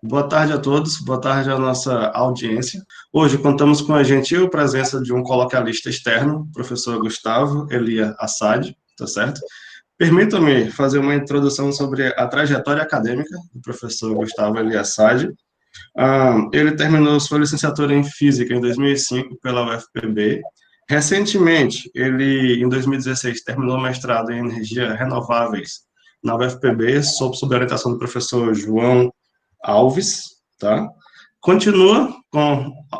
Boa tarde a todos, boa tarde à nossa audiência. Hoje contamos com a gentil presença de um coloquialista externo, o professor Gustavo Elia Assad, tá certo? Permita-me fazer uma introdução sobre a trajetória acadêmica do professor Gustavo Elia Assad. Ele terminou sua licenciatura em Física em 2005 pela UFPB. Recentemente, em 2016, terminou o mestrado em Energia Renováveis na UFPB, sob orientação do professor João Alves, tá? Continua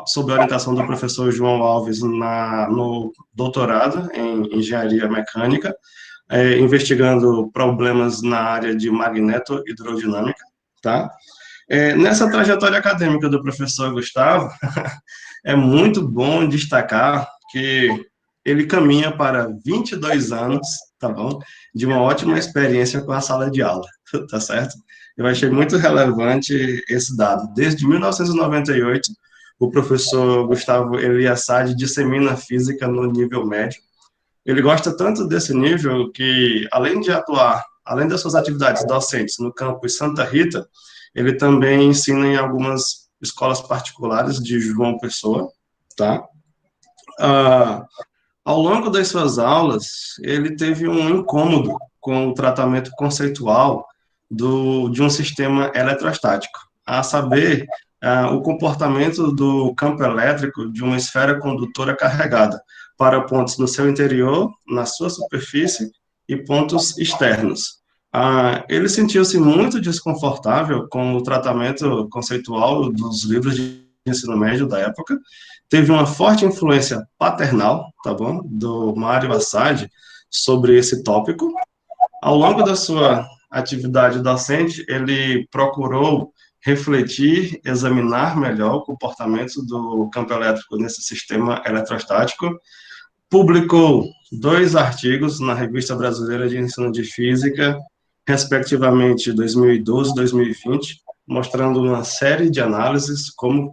sob a orientação do professor João Alves no doutorado em Engenharia Mecânica, investigando problemas na área de magneto-hidrodinâmica, tá? Nessa trajetória acadêmica do professor Gustavo, é muito bom destacar que ele caminha para 22 anos, tá bom? De uma ótima experiência com a sala de aula, tá certo? Eu achei muito relevante esse dado. Desde 1998, o professor Gustavo Elia Assad dissemina física no nível médio. Ele gosta tanto desse nível que, além de atuar, além das suas atividades docentes no campus Santa Rita, ele também ensina em algumas escolas particulares de João Pessoa, tá? Ah, Ao longo das suas aulas, ele teve um incômodo com o tratamento conceitual de um sistema eletrostático, a saber, o comportamento do campo elétrico de uma esfera condutora carregada para pontos no seu interior, na sua superfície e pontos externos. Ele sentiu-se muito desconfortável com o tratamento conceitual dos livros de ensino médio da época, teve uma forte influência paternal, tá bom, do Mário Assad sobre esse tópico. Ao longo da sua atividade docente, ele procurou refletir, examinar melhor o comportamento do campo elétrico nesse sistema eletrostático, publicou 2 artigos na Revista Brasileira de Ensino de Física, respectivamente 2012 e 2020, mostrando uma série de análises como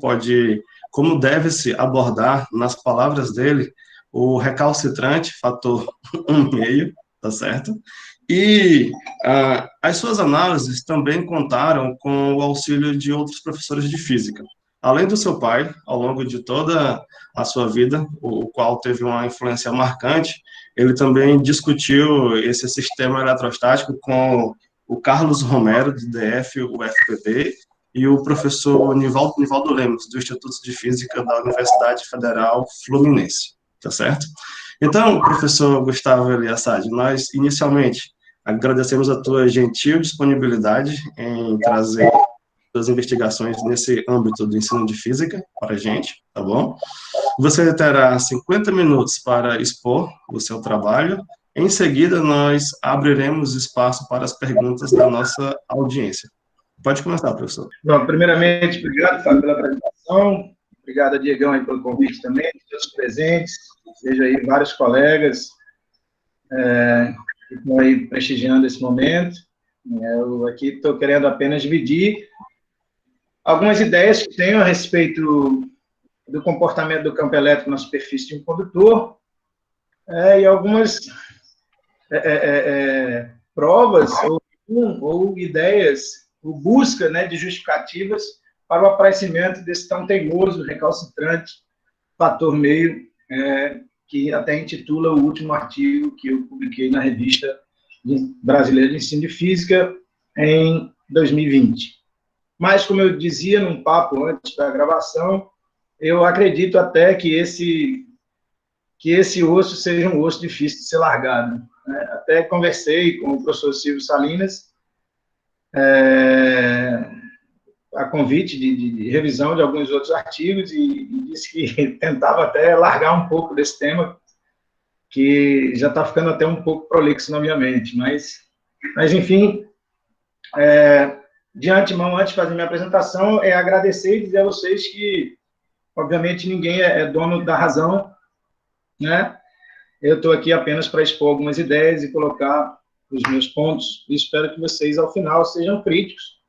deve-se abordar, nas palavras dele, o recalcitrante fator 1,5, tá certo? E as suas análises também contaram com o auxílio de outros professores de física. Além do seu pai, ao longo de toda a sua vida, o qual teve uma influência marcante, ele também discutiu esse sistema eletrostático com o Carlos Romero, do DF, UFPB, e o professor Nivaldo Lemos, do Instituto de Física da Universidade Federal Fluminense, tá certo? Então, professor Gustavo Elia Assad, nós, inicialmente, agradecemos a tua gentil disponibilidade em trazer suas investigações nesse âmbito do ensino de física para a gente, tá bom? Você terá 50 minutos para expor o seu trabalho. Em seguida, nós abriremos espaço para as perguntas da nossa audiência. Pode começar, professor. Bom, primeiramente, obrigado, Fábio, pela apresentação. Obrigado a Diegão aí pelo convite também, todos presentes. Vejo aí vários colegas que estão aí prestigiando esse momento. Eu aqui estou querendo apenas dividir algumas ideias que tenho a respeito do comportamento do campo elétrico na superfície de um condutor e algumas provas ou ideias, ou busca, né, de justificativas para o aparecimento desse tão teimoso, recalcitrante fator meio, que até intitula o último artigo que eu publiquei na Revista Brasileira de Ensino de Física em 2020. Mas, como eu dizia num papo antes da gravação, eu acredito até que esse osso seja um osso difícil de ser largado. Até conversei com o professor Silvio Salinas, a convite de revisão de alguns outros artigos, e disse que tentava até largar um pouco desse tema, que já está ficando até um pouco prolixo na minha mente. Mas enfim, de antemão, antes de fazer minha apresentação, agradecer e dizer a vocês que, obviamente, ninguém é dono da razão, né? Eu estou aqui apenas para expor algumas ideias e colocar os meus pontos, e espero que vocês, ao final, sejam críticos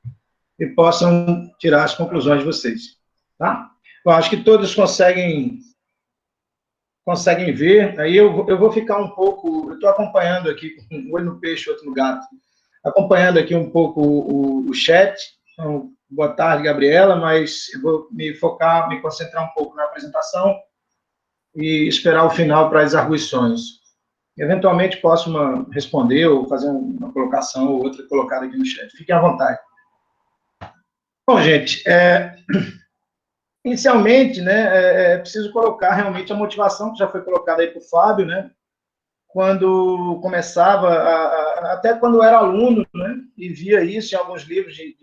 e possam tirar as conclusões de vocês, tá? Eu acho que todos conseguem ver. Aí eu vou ficar um pouco, eu estou acompanhando aqui, um olho no peixe, outro no gato, acompanhando aqui um pouco o chat. Então, Boa tarde, Gabriela, mas eu vou me focar, me concentrar um pouco na apresentação e esperar o final para as arguições. Eventualmente posso responder ou fazer uma colocação ou outra colocada aqui no chat. Fiquem à vontade. Bom, gente, inicialmente, né, é preciso colocar realmente a motivação que já foi colocada aí por Fábio, né, quando começava, até quando eu era aluno, né, e via isso em alguns livros de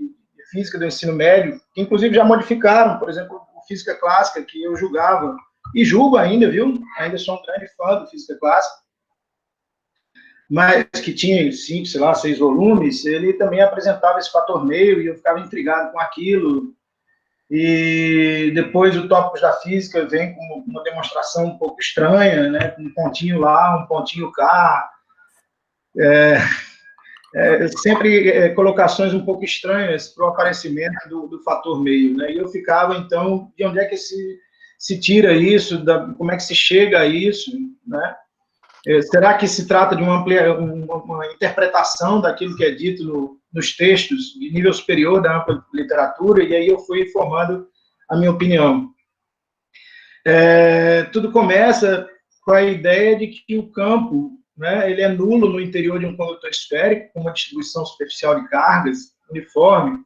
física do ensino médio, que inclusive já modificaram, por exemplo, física clássica, que eu julgava, e julgo ainda, viu? Ainda sou um grande fã do física clássica, mas que tinha 5, sei lá, 6 volumes, ele também apresentava esse fator meio, e eu ficava intrigado com aquilo. E depois o Tópicos da Física vem com uma demonstração um pouco estranha, né? Com um pontinho lá, um pontinho cá. Sempre colocações um pouco estranhas para o aparecimento do fator meio, né? E eu ficava, então, de onde é que se tira isso, como é que se chega a isso, né? Será que se trata de uma interpretação daquilo que é dito nos textos de nível superior da ampla literatura? E aí eu fui formando a minha opinião. Tudo começa com a ideia de que o campo, né, ele é nulo no interior de um condutor esférico, com uma distribuição superficial de cargas uniforme,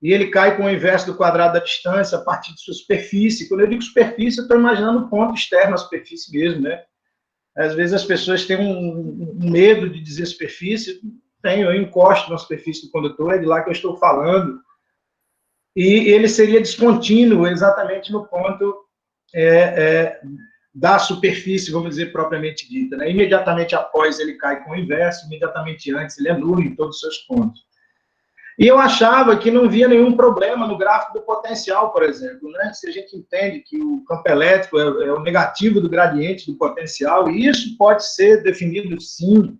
e ele cai com o inverso do quadrado da distância a partir de sua superfície. Quando eu digo superfície, eu estou imaginando o ponto externo à superfície mesmo, né? Às vezes as pessoas têm um medo de dizer superfície. Eu encosto na superfície do condutor, é de lá que eu estou falando. E ele seria descontínuo exatamente no ponto da superfície, vamos dizer, propriamente dita, né? Imediatamente após ele cai com o inverso, imediatamente antes ele é nulo em todos os seus pontos. E eu achava que não havia nenhum problema no gráfico do potencial, por exemplo, né? Se a gente entende que o campo elétrico é o negativo do gradiente do potencial, e isso pode ser definido, sim,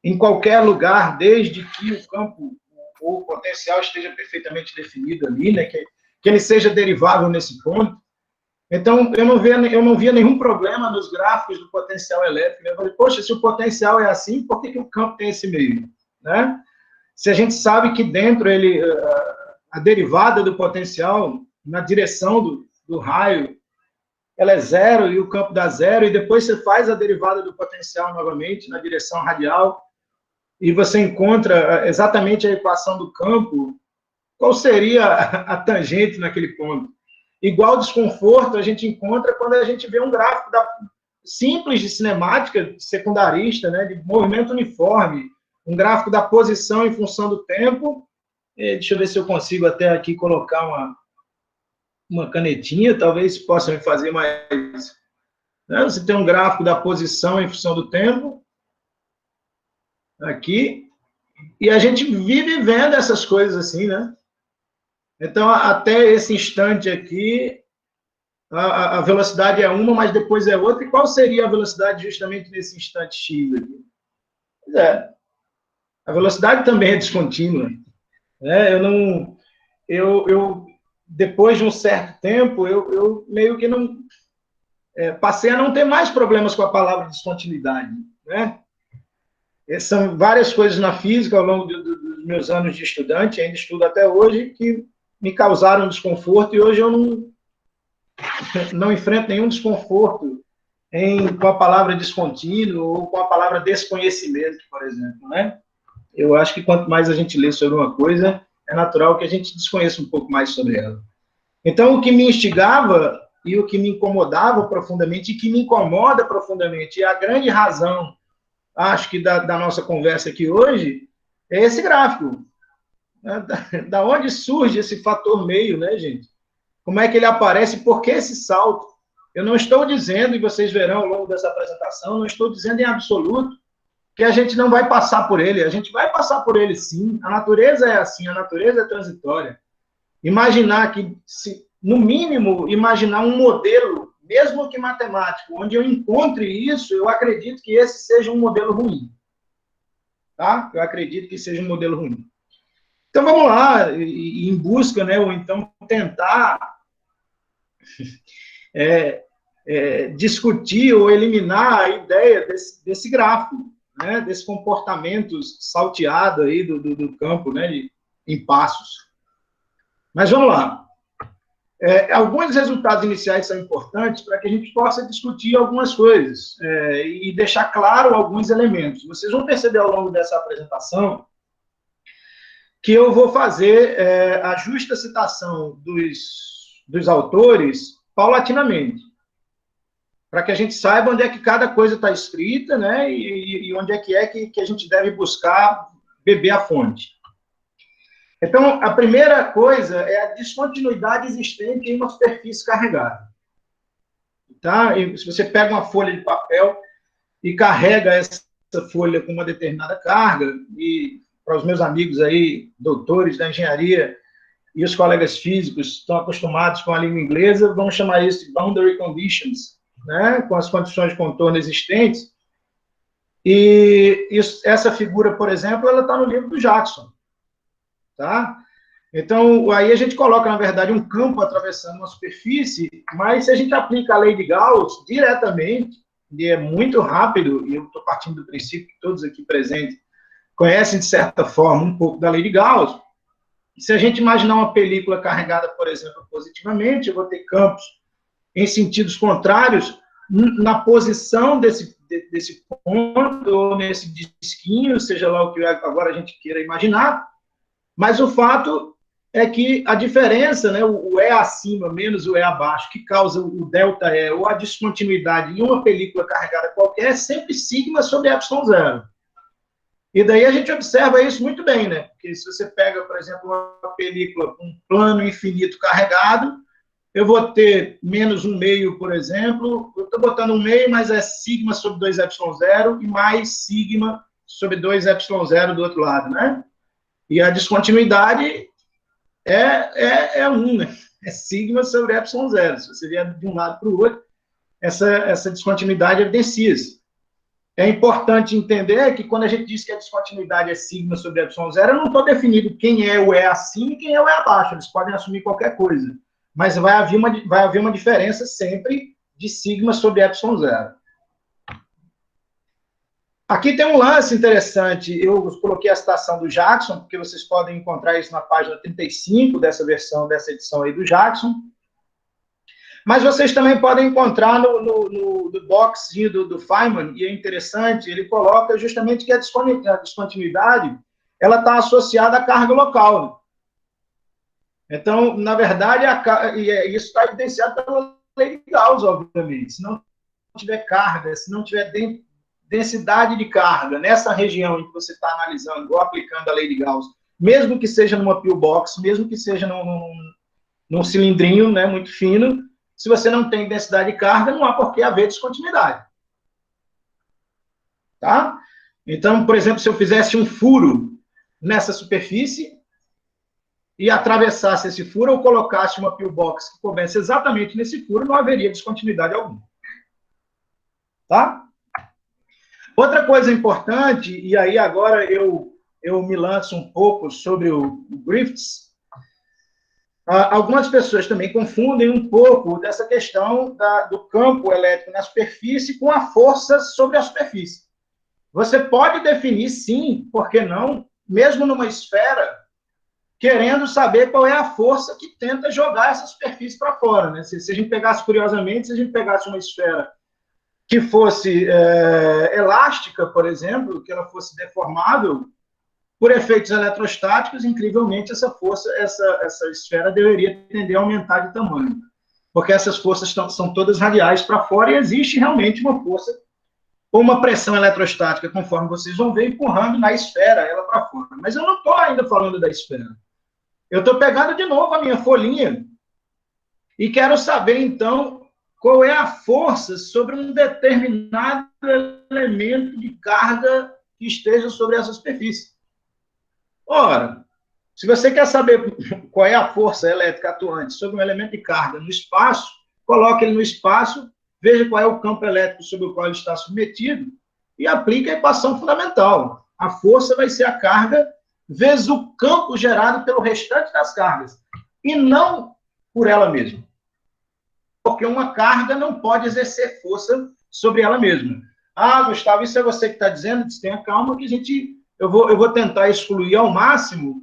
em qualquer lugar, desde que o campo ou o potencial esteja perfeitamente definido ali, né? Que ele seja derivável nesse ponto. Então, eu não via nenhum problema nos gráficos do potencial elétrico. Eu falei, poxa, se o potencial é assim, por que o campo tem esse meio, né? Se a gente sabe que dentro a derivada do potencial na direção do raio, ela é zero e o campo dá zero, e depois você faz a derivada do potencial novamente na direção radial, e você encontra exatamente a equação do campo, qual seria a tangente naquele ponto? Igual desconforto a gente encontra quando a gente vê um gráfico simples de cinemática secundarista, né, de movimento uniforme, um gráfico da posição em função do tempo. Deixa eu ver se eu consigo até aqui colocar uma canetinha, talvez possa me fazer mais... Né? Você tem um gráfico da posição em função do tempo, aqui, e a gente vive vendo essas coisas assim, né? Então, até esse instante aqui, a velocidade é uma, mas depois é outra, e qual seria a velocidade justamente nesse instante X aqui? Pois é, a velocidade também é descontínua. Né? Depois de um certo tempo, eu meio que não... passei a não ter mais problemas com a palavra descontinuidade. Né? São várias coisas na física, ao longo dos meus anos de estudante, ainda estudo até hoje, que me causaram desconforto, e hoje eu não enfrento nenhum desconforto com a palavra descontínuo ou com a palavra desconhecimento, por exemplo, né? Eu acho que quanto mais a gente lê sobre uma coisa, é natural que a gente desconheça um pouco mais sobre ela. Então, o que me instigava e o que me incomodava profundamente, e que me incomoda profundamente, e a grande razão, acho que da nossa conversa aqui hoje, é esse gráfico. Da onde surge esse fator meio, né, gente? Como é que ele aparece? Por que esse salto? Eu não estou dizendo, e vocês verão ao longo dessa apresentação, não estou dizendo em absoluto que a gente não vai passar por ele. A gente vai passar por ele, sim. A natureza é assim, a natureza é transitória. Imaginar que, no mínimo, imaginar um modelo, mesmo que matemático, onde eu encontre isso, eu acredito que esse seja um modelo ruim. Tá? Eu acredito que seja um modelo ruim. Então, vamos lá, em busca, né, ou então tentar discutir ou eliminar a ideia desse gráfico, né, desse comportamento salteado aí do campo, né, em passos. Mas vamos lá. Alguns resultados iniciais são importantes para que a gente possa discutir algumas coisas e deixar claro alguns elementos. Vocês vão perceber ao longo dessa apresentação que eu vou fazer a justa citação dos autores paulatinamente, para que a gente saiba onde é que cada coisa está escrita, né, e onde é que a gente deve buscar beber a fonte. Então, a primeira coisa é a descontinuidade existente em uma superfície carregada. Tá? E se você pega uma folha de papel e carrega essa folha com uma determinada carga, e para os meus amigos aí, doutores da engenharia, e os colegas físicos estão acostumados com a língua inglesa, vamos chamar isso de boundary conditions, né? Com as condições de contorno existentes. E essa figura, por exemplo, ela está no livro do Jackson. Tá? Então, aí a gente coloca, na verdade, um campo atravessando uma superfície, mas se a gente aplica a lei de Gauss diretamente, e é muito rápido, e eu estou partindo do princípio que todos aqui presentes conhecem, de certa forma, um pouco da lei de Gauss. Se a gente imaginar uma película carregada, por exemplo, positivamente, eu vou ter campos em sentidos contrários na posição desse ponto, ou nesse disquinho, seja lá o que agora a gente queira imaginar. Mas o fato é que a diferença, né, o E acima menos o E abaixo, que causa o delta E, ou a descontinuidade em uma película carregada qualquer, é sempre sigma sobre ε0. E daí a gente observa isso muito bem, né? Porque se você pega, por exemplo, uma película com um plano infinito carregado, eu vou ter menos 1/2, por exemplo, eu estou botando 1/2, mas é sigma sobre 2ε0 e mais sigma sobre 2ε0 do outro lado, né? E a descontinuidade é 1, né? É sigma sobre ε0. Se você vier de um lado para o outro, essa descontinuidade evidencia-se. É importante entender que quando a gente diz que a descontinuidade é sigma sobre ε0, eu não estou definindo quem é o E acima e quem é o E abaixo. Eles podem assumir qualquer coisa. Mas vai haver uma diferença sempre de sigma sobre ε0. Aqui tem um lance interessante, eu coloquei a citação do Jackson, porque vocês podem encontrar isso na página 35 dessa edição aí do Jackson, mas vocês também podem encontrar no boxinho do Feynman, e é interessante, ele coloca justamente que a descontinuidade ela está associada à carga local. Então, na verdade, isso está evidenciado pela lei de Gauss, obviamente. Se não tiver carga, se não tiver densidade de carga nessa região em que você está analisando ou aplicando a lei de Gauss, mesmo que seja numa pillbox, mesmo que seja num cilindrinho, né, muito fino, se você não tem densidade de carga, não há por que haver descontinuidade. Tá? Então, por exemplo, se eu fizesse um furo nessa superfície e atravessasse esse furo ou colocasse uma pillbox que coubesse exatamente nesse furo, não haveria descontinuidade alguma. Tá? Outra coisa importante, e aí agora eu me lanço um pouco sobre o Griffiths, algumas pessoas também confundem um pouco dessa questão do campo elétrico na superfície com a força sobre a superfície. Você pode definir, sim, por que não, mesmo numa esfera, querendo saber qual é a força que tenta jogar essa superfície para fora. Né? Se a gente pegasse, curiosamente, se a gente pegasse uma esfera que fosse elástica, por exemplo, que ela fosse deformável, por efeitos eletrostáticos, incrivelmente, essa força, essa esfera deveria tender a aumentar de tamanho, porque essas forças são todas radiais para fora e existe realmente uma força ou uma pressão eletrostática, conforme vocês vão ver, empurrando na esfera ela para fora. Mas eu não estou ainda falando da esfera. Eu estou pegando de novo a minha folhinha e quero saber, então, qual é a força sobre um determinado elemento de carga que esteja sobre essa superfície. Ora, se você quer saber qual é a força elétrica atuante sobre um elemento de carga no espaço, coloque ele no espaço, veja qual é o campo elétrico sobre o qual ele está submetido e aplique a equação fundamental. A força vai ser a carga vezes o campo gerado pelo restante das cargas, e não por ela mesma. Porque uma carga não pode exercer força sobre ela mesma. Ah, Gustavo, isso é você que está dizendo? Tenha calma que eu vou tentar excluir ao máximo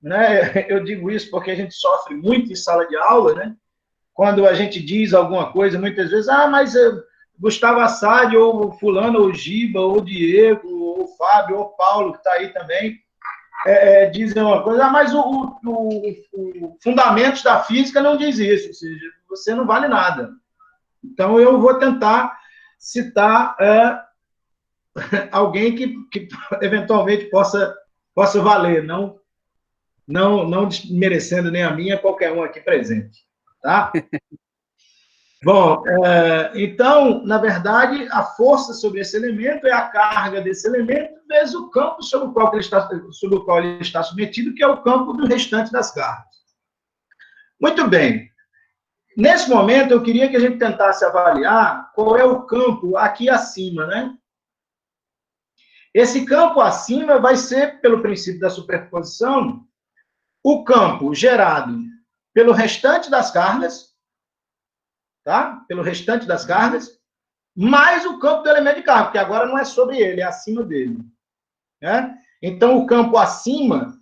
né? Eu digo isso porque a gente sofre muito em sala de aula, né? Quando a gente diz alguma coisa, muitas vezes, mas Gustavo Assad, ou fulano, ou Giba, ou Diego, ou Fábio, ou Paulo, que está aí também, dizem uma coisa, mas o Fundamentos da Física não diz isso, ou seja, você não vale nada. Então, eu vou tentar citar alguém que eventualmente possa valer, não desmerecendo nem a minha, qualquer um aqui presente. Tá? Bom, então, na verdade, a força sobre esse elemento é a carga desse elemento vezes o campo sobre o qual ele está submetido, que é o campo do restante das cargas. Muito bem. Nesse momento, eu queria que a gente tentasse avaliar qual é o campo aqui acima, né? Esse campo acima vai ser, pelo princípio da superposição, o campo gerado pelo restante das cargas, tá? Pelo restante das cargas, mais o campo do elemento de carga, porque agora não é sobre ele, é acima dele. Né? Então, o campo acima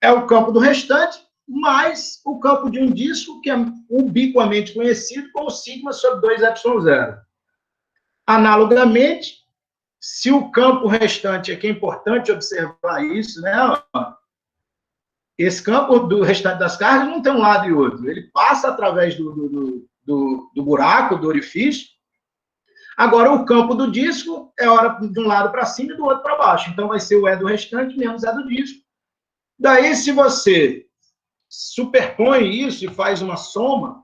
é o campo do restante, mais o campo de um disco, que é ubiquamente conhecido como sigma sobre 2ε0. Analogamente, se o campo restante, aqui é importante observar isso, né? Esse campo do restante das cargas não tem um lado e outro. Ele passa através do buraco, do orifício. Agora, o campo do disco é hora de um lado para cima e do outro para baixo. Então, vai ser o E do restante menos E do disco. Daí, se você superpõe isso e faz uma soma,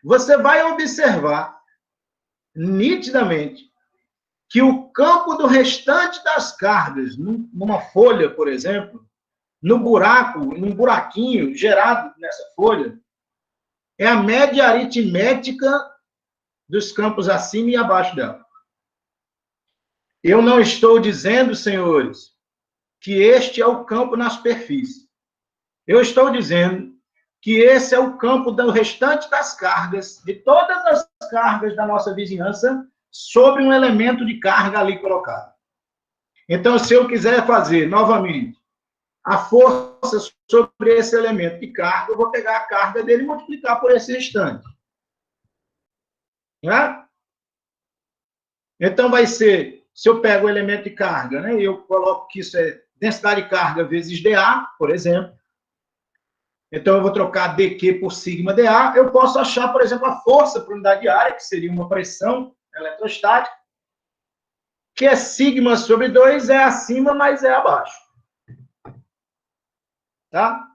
você vai observar nitidamente que o campo do restante das cargas, numa folha, por exemplo, no buraco, num buraquinho gerado nessa folha, é a média aritmética dos campos acima e abaixo dela. Eu não estou dizendo, senhores, que este é o campo na superfície. Eu estou dizendo que esse é o campo do restante das cargas, de todas as cargas da nossa vizinhança, sobre um elemento de carga ali colocado. Então, se eu quiser fazer, novamente, a força sobre esse elemento de carga, eu vou pegar a carga dele e multiplicar por esse restante. Né? Então, vai ser, se eu pego o elemento de carga, né, e eu coloco que isso é densidade de carga vezes dA, por exemplo, então eu vou trocar dQ por sigma dA, eu posso achar, por exemplo, a força por unidade de área, que seria uma pressão eletrostática, que é sigma sobre 2, é acima, mas é abaixo. Tá?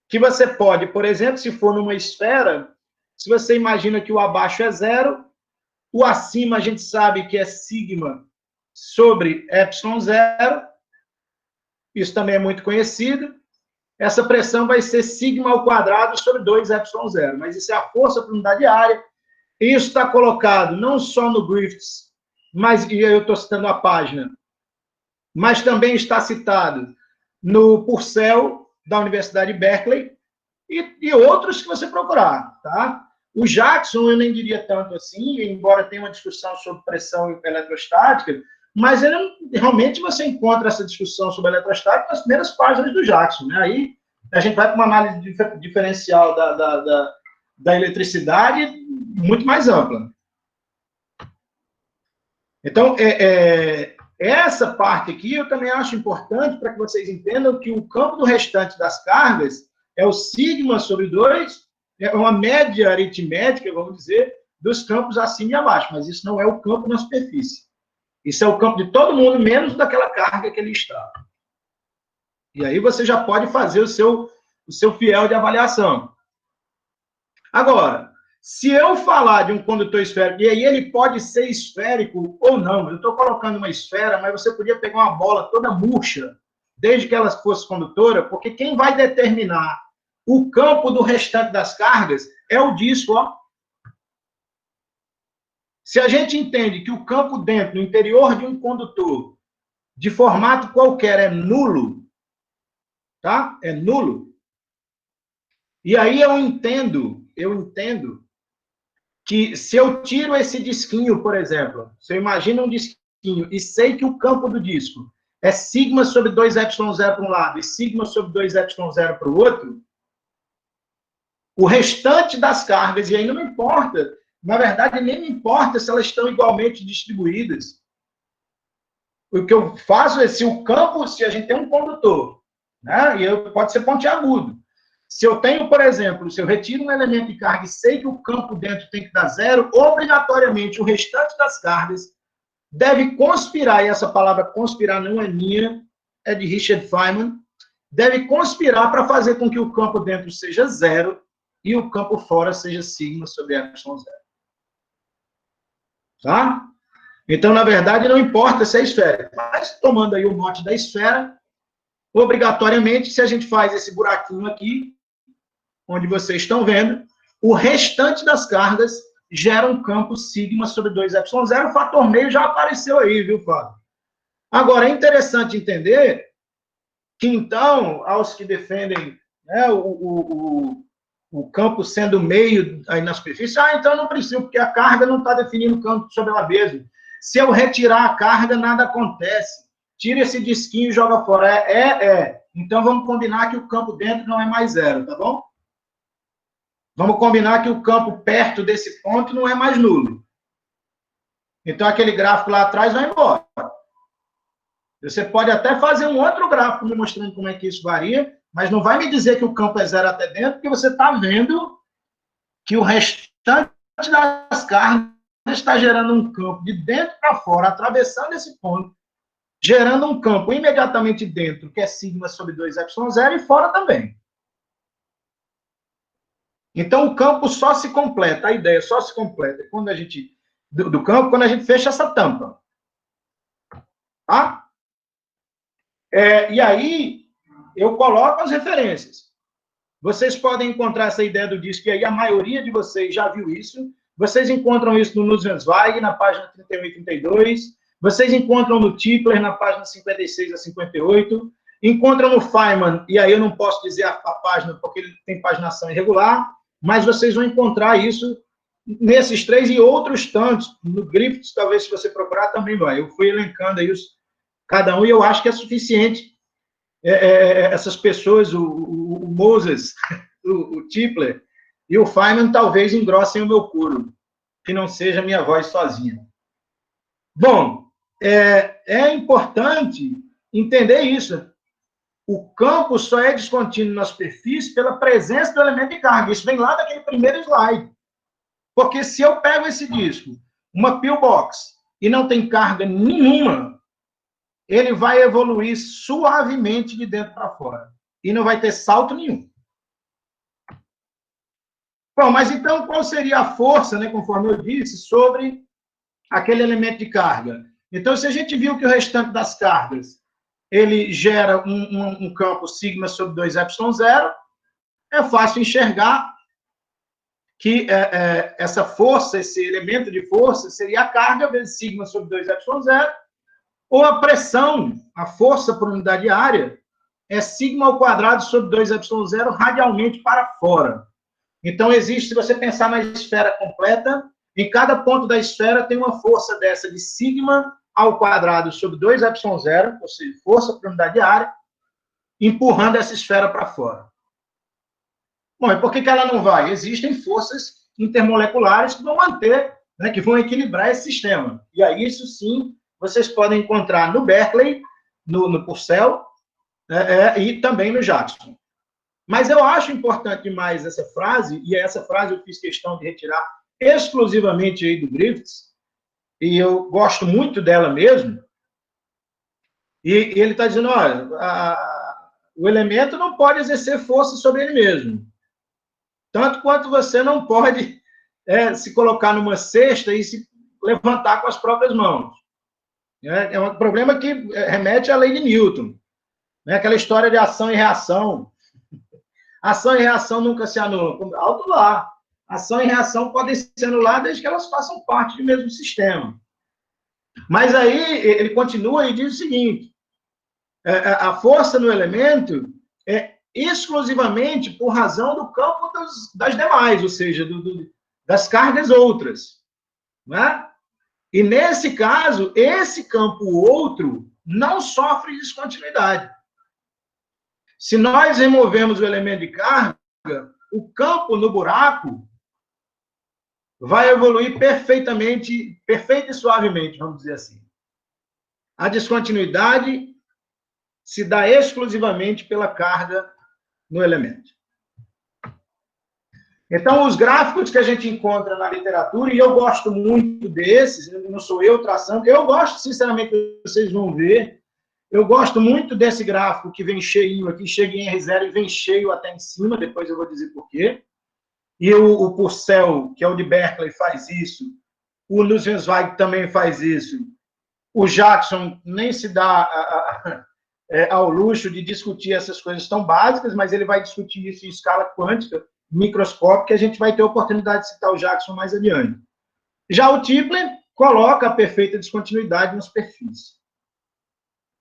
Que você pode, por exemplo, se for numa esfera, se você imagina que o abaixo é zero, o acima a gente sabe que é sigma sobre ε0, isso também é muito conhecido. Essa pressão vai ser sigma ao quadrado sobre 2ε0, mas isso é a força por unidade de área. Isso está colocado não só no Griffiths, mas, e eu estou citando a página, mas também está citado no Purcell, da Universidade de Berkeley, e outros que você procurar, tá? O Jackson, eu nem diria tanto assim, embora tenha uma discussão sobre pressão eletrostática, mas realmente você encontra essa discussão sobre eletrostática nas primeiras páginas do Jackson, né? Aí a gente vai para uma análise diferencial da eletricidade muito mais ampla. Então, essa parte aqui eu também acho importante para que vocês entendam que o campo do restante das cargas é o sigma sobre 2, é uma média aritmética, vamos dizer, dos campos acima e abaixo, mas isso não é o campo na superfície. Isso é o campo de todo mundo, menos daquela carga que ele está. E aí você já pode fazer o seu fiel de avaliação. Agora, se eu falar de um condutor esférico, e aí ele pode ser esférico ou não, eu estou colocando uma esfera, mas você podia pegar uma bola toda murcha, desde que ela fosse condutora, porque quem vai determinar o campo do restante das cargas é o disco, ó. Se a gente entende que o campo dentro, no interior de um condutor, de formato qualquer, é nulo, tá? É nulo. E aí eu entendo que se eu tiro esse disquinho, por exemplo, se eu imagino um disquinho e sei que o campo do disco é sigma sobre 2ε0 para um lado e sigma sobre 2ε0 para o outro, o restante das cargas, e aí não me importa, na verdade, nem me importa se elas estão igualmente distribuídas. O que eu faço é, se o campo, se a gente tem um condutor, né, e pode ser pontiagudo. Se eu tenho, por exemplo, se eu retiro um elemento de carga e sei que o campo dentro tem que dar zero, obrigatoriamente o restante das cargas deve conspirar, e essa palavra conspirar não é minha, é de Richard Feynman, deve conspirar para fazer com que o campo dentro seja zero e o campo fora seja sigma sobre epsilon zero. Tá? Então, na verdade, não importa se é esfera. Mas, tomando aí o mote da esfera, obrigatoriamente, se a gente faz esse buraquinho aqui, onde vocês estão vendo, o restante das cargas gera um campo sigma sobre 2ε0. O fator meio já apareceu aí, viu, Fábio? Agora, é interessante entender que, então, aos que defendem, né, o campo sendo meio aí na superfície, então não preciso, porque a carga não está definindo o campo sobre ela mesma. Se eu retirar a carga, nada acontece. Tira esse disquinho e joga fora. Então, vamos combinar que o campo dentro não é mais zero, tá bom? Vamos combinar que o campo perto desse ponto não é mais nulo. Então, aquele gráfico lá atrás vai embora. Você pode até fazer um outro gráfico me mostrando como é que isso varia, mas não vai me dizer que o campo é zero até dentro, porque você está vendo que o restante das cargas está gerando um campo de dentro para fora, atravessando esse ponto, gerando um campo imediatamente dentro, que é sigma sobre 2ε0, e fora também. Então, o campo só se completa, a ideia só se completa quando a gente, do campo, quando a gente fecha essa tampa. Tá? E aí, eu coloco as referências. Vocês podem encontrar essa ideia do disco, e aí a maioria de vocês já viu isso. Vocês encontram isso no Nussbaum, na página 31 e 32. Vocês encontram no Tipler, na página 56 a 58. Encontram no Feynman, e aí eu não posso dizer a página, porque ele tem paginação irregular, mas vocês vão encontrar isso nesses três e outros tantos. No Griffiths, talvez, se você procurar, também vai. Eu fui elencando aí cada um, e eu acho que é suficiente. Essas pessoas, o Moses, o Tipler e o Feynman, talvez engrossem o meu coro, que não seja a minha voz sozinha. Bom, é importante entender isso. O campo só é descontínuo na superfície pela presença do elemento de carga. Isso vem lá daquele primeiro slide. Porque se eu pego esse disco, uma pillbox, e não tem carga nenhuma, ele vai evoluir suavemente de dentro para fora. E não vai ter salto nenhum. Bom, mas então qual seria a força, né, conforme eu disse, sobre aquele elemento de carga? Então, se a gente viu que o restante das cargas ele gera um campo sigma sobre 2ε0, é fácil enxergar que essa força, esse elemento de força, seria a carga vezes sigma sobre 2ε0, ou a pressão, a força por unidade de área, é sigma ao quadrado sobre 2ε0 radialmente para fora. Então, existe, se você pensar na esfera completa, em cada ponto da esfera tem uma força dessa de sigma ao quadrado sobre 2ε0, ou seja, força por unidade de área, empurrando essa esfera para fora. Bom, e por que ela não vai? Existem forças intermoleculares que vão manter, né, que vão equilibrar esse sistema. E aí, isso sim, vocês podem encontrar no Berkeley, no Purcell, e também no Jackson. Mas eu acho importante demais essa frase, e essa frase eu fiz questão de retirar exclusivamente aí do Griffiths, e eu gosto muito dela mesmo, e ele está dizendo, olha, o elemento não pode exercer força sobre ele mesmo, tanto quanto você não pode se colocar numa cesta e se levantar com as próprias mãos. É um problema que remete à lei de Newton, né? Aquela história de ação e reação. Ação e reação nunca se anulam. Alto lá. Ação e reação podem se anular desde que elas façam parte do mesmo sistema. Mas aí ele continua e diz o seguinte, a força no elemento é exclusivamente por razão do campo das demais, ou seja, das cargas outras. Né? E nesse caso, esse campo outro não sofre descontinuidade. Se nós removemos o elemento de carga, o campo no buraco vai evoluir perfeitamente, perfeito e suavemente, vamos dizer assim. A descontinuidade se dá exclusivamente pela carga no elemento. Então, os gráficos que a gente encontra na literatura, e eu gosto muito desses, não sou eu traçando, eu gosto, sinceramente, vocês vão ver, eu gosto muito desse gráfico que vem cheinho aqui, chega em R0 e vem cheio até em cima, depois eu vou dizer por quê. E o Purcell, que é o de Berkeley, faz isso, o Nussbaum também faz isso, o Jackson nem se dá ao luxo de discutir essas coisas tão básicas, mas ele vai discutir isso em escala quântica, microscópica, a gente vai ter a oportunidade de citar o Jackson mais adiante. Já o Tipler coloca a perfeita descontinuidade na superfície.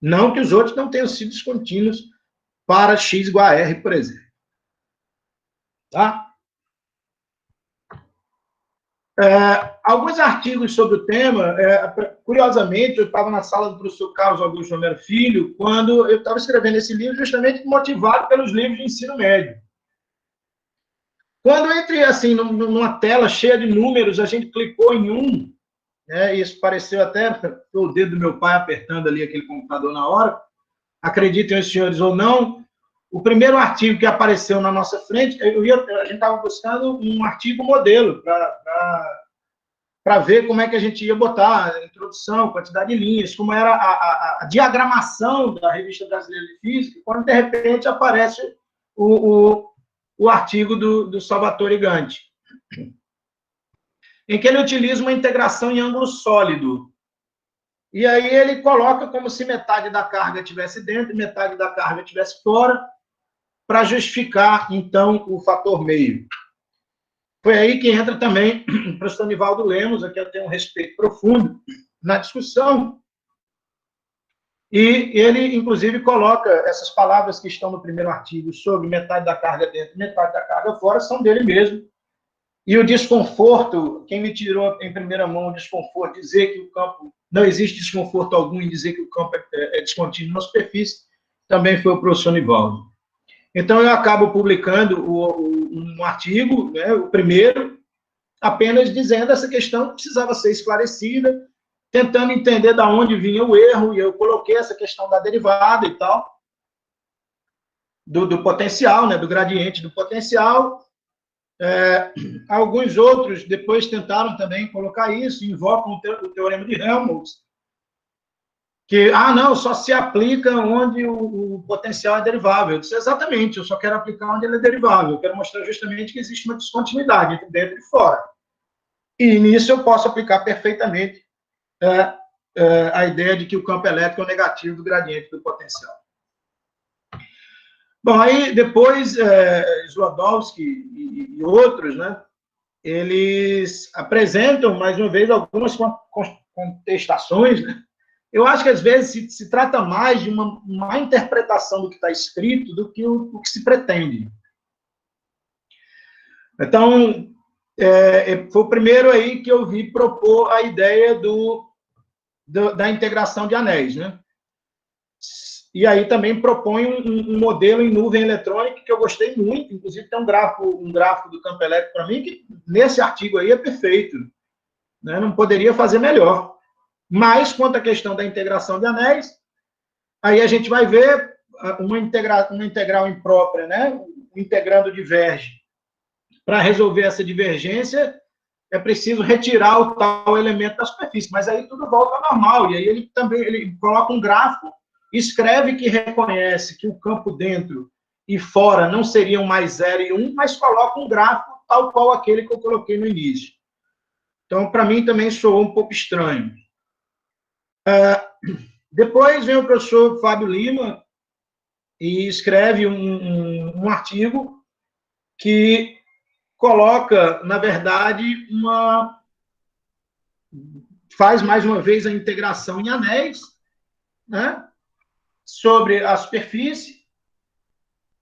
Não que os outros não tenham sido descontínuos para x igual a r, por exemplo. Tá? Alguns artigos sobre o tema, curiosamente, eu estava na sala do professor Carlos Augusto Romero Filho, quando eu estava escrevendo esse livro, justamente motivado pelos livros de ensino médio. Quando entre, assim, numa tela cheia de números, a gente clicou em um, né, isso pareceu até o dedo do meu pai apertando ali aquele computador na hora, acreditem os senhores ou não, o primeiro artigo que apareceu na nossa frente, a gente estava buscando um artigo modelo para ver como é que a gente ia botar a introdução, quantidade de linhas, como era a diagramação da Revista Brasileira de Física, quando, de repente, aparece o artigo do Salvatore Ganti, em que ele utiliza uma integração em ângulo sólido. E aí ele coloca como se metade da carga estivesse dentro e metade da carga estivesse fora, para justificar, então, o fator meio. Foi aí que entra também o professor Nivaldo Lemos, a quem eu tenho um respeito profundo na discussão, e ele, inclusive, coloca essas palavras que estão no primeiro artigo sobre metade da carga dentro e metade da carga fora, são dele mesmo. E o desconforto, quem me tirou em primeira mão o desconforto, dizer que o campo, não existe desconforto algum em dizer que o campo é descontínuo na superfície, também foi o professor Nivaldo. Então, eu acabo publicando um artigo, né, o primeiro, apenas dizendo essa questão que precisava ser esclarecida, tentando entender de onde vinha o erro, e eu coloquei essa questão da derivada e tal, do potencial, né, do gradiente do potencial. Alguns outros depois tentaram também colocar isso, invocam o teorema de Helmholtz, que, não, só se aplica onde o potencial é derivável. Eu disse, exatamente, eu só quero aplicar onde ele é derivável, eu quero mostrar justamente que existe uma descontinuidade entre dentro e fora. E nisso eu posso aplicar perfeitamente a ideia de que o campo elétrico é o negativo do gradiente do potencial. Bom, aí depois, Zlodowski e outros, né, eles apresentam, mais uma vez, algumas contestações, né? Eu acho que, às vezes, se trata mais de uma má interpretação do que está escrito do que o que se pretende. Então, foi o primeiro aí que eu vi propor a ideia da integração de anéis, né? E aí também propõe um modelo em nuvem eletrônica que eu gostei muito, inclusive tem um gráfico do campo elétrico para mim, que nesse artigo aí é perfeito, né? Não poderia fazer melhor. Mas, quanto à questão da integração de anéis, aí a gente vai ver uma integral imprópria, né? O integrando diverge. Para resolver essa divergência, é preciso retirar o tal elemento da superfície, mas aí tudo volta ao normal, e aí ele coloca um gráfico, escreve que reconhece que o campo dentro e fora não seriam mais 0 e 1, mas coloca um gráfico tal qual aquele que eu coloquei no início. Então, para mim, também soou um pouco estranho. Depois vem o professor Fábio Lima e escreve um artigo que coloca, na verdade, faz mais uma vez a integração em anéis, né, sobre a superfície,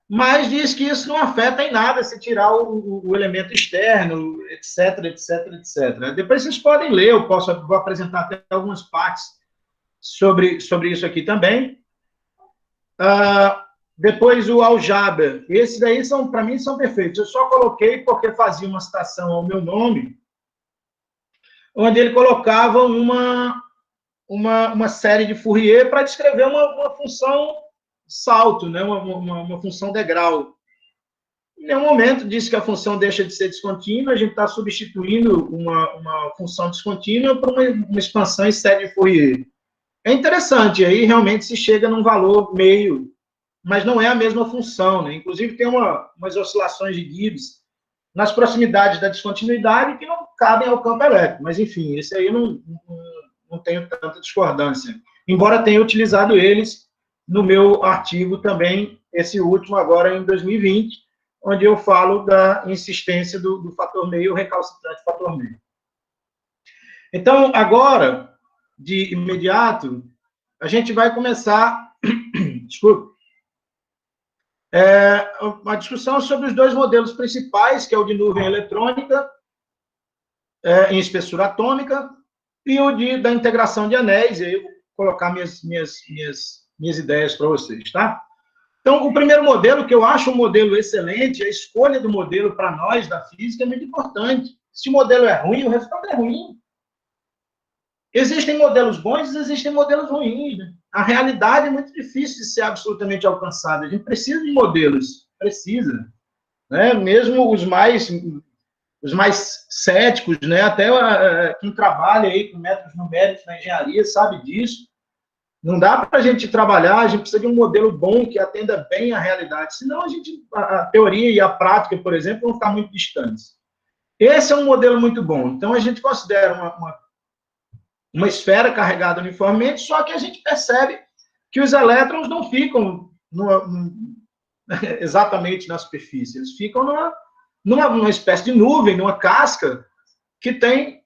mas diz que isso não afeta em nada se tirar o elemento externo, etc, etc, etc. Depois vocês podem ler, vou apresentar até algumas partes sobre isso aqui também. Depois o Aljaber. Esses daí, para mim, são perfeitos. Eu só coloquei porque fazia uma citação ao meu nome, onde ele colocava uma série de Fourier para descrever uma função salto, né? uma função degrau. Em nenhum momento disse que a função deixa de ser descontínua, a gente está substituindo uma função descontínua por uma expansão em série de Fourier. É interessante, aí realmente se chega num valor meio, mas não é a mesma função, né? Inclusive tem umas oscilações de Gibbs nas proximidades da descontinuidade que não cabem ao campo elétrico, mas enfim, esse aí eu não tenho tanta discordância, embora tenha utilizado eles no meu artigo também, esse último agora em 2020, onde eu falo da insistência do fator meio, recalcitrante fator meio. Então, agora, de imediato, a gente vai começar, desculpe, uma discussão sobre os dois modelos principais, que é o de nuvem eletrônica, em espessura atômica, e o da integração de anéis, e aí eu vou colocar minhas ideias para vocês, tá? Então, o primeiro modelo, que eu acho um modelo excelente, a escolha do modelo para nós da física é muito importante. Se o modelo é ruim, o resultado é ruim. Existem modelos bons, existem modelos ruins. Né? A realidade é muito difícil de ser absolutamente alcançada. A gente precisa de modelos, precisa. Né? Mesmo os mais céticos, né? Até quem trabalha aí com métodos numéricos na engenharia sabe disso. Não dá para a gente trabalhar, a gente precisa de um modelo bom que atenda bem à realidade. Senão a teoria e a prática, por exemplo, vão ficar muito distantes. Esse é um modelo muito bom. Então, a gente considera uma esfera carregada uniformemente, só que a gente percebe que os elétrons não ficam exatamente na superfície, eles ficam numa espécie de nuvem, numa casca, que tem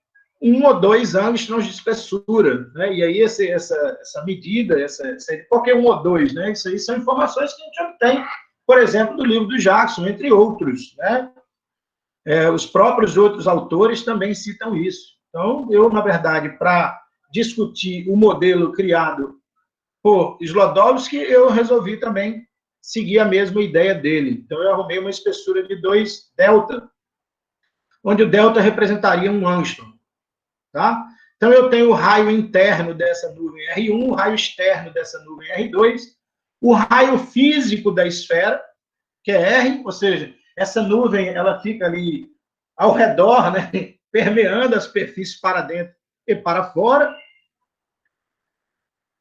1 ou 2 angstroms de espessura, né? E aí essa medida, por que 1 ou 2, né? Isso aí são informações que a gente obtém, por exemplo, do livro do Jackson, entre outros, né? Os próprios outros autores também citam isso. Então, eu, na verdade, para discutir o modelo criado por Slodowski, eu resolvi também seguir a mesma ideia dele. Então, eu arrumei uma espessura de 2 delta, onde o delta representaria um angstrom. Tá? Então, eu tenho o raio interno dessa nuvem R1, o raio externo dessa nuvem R2, o raio físico da esfera, que é R, ou seja, essa nuvem ela fica ali ao redor, né, permeando a superfície para dentro e para fora.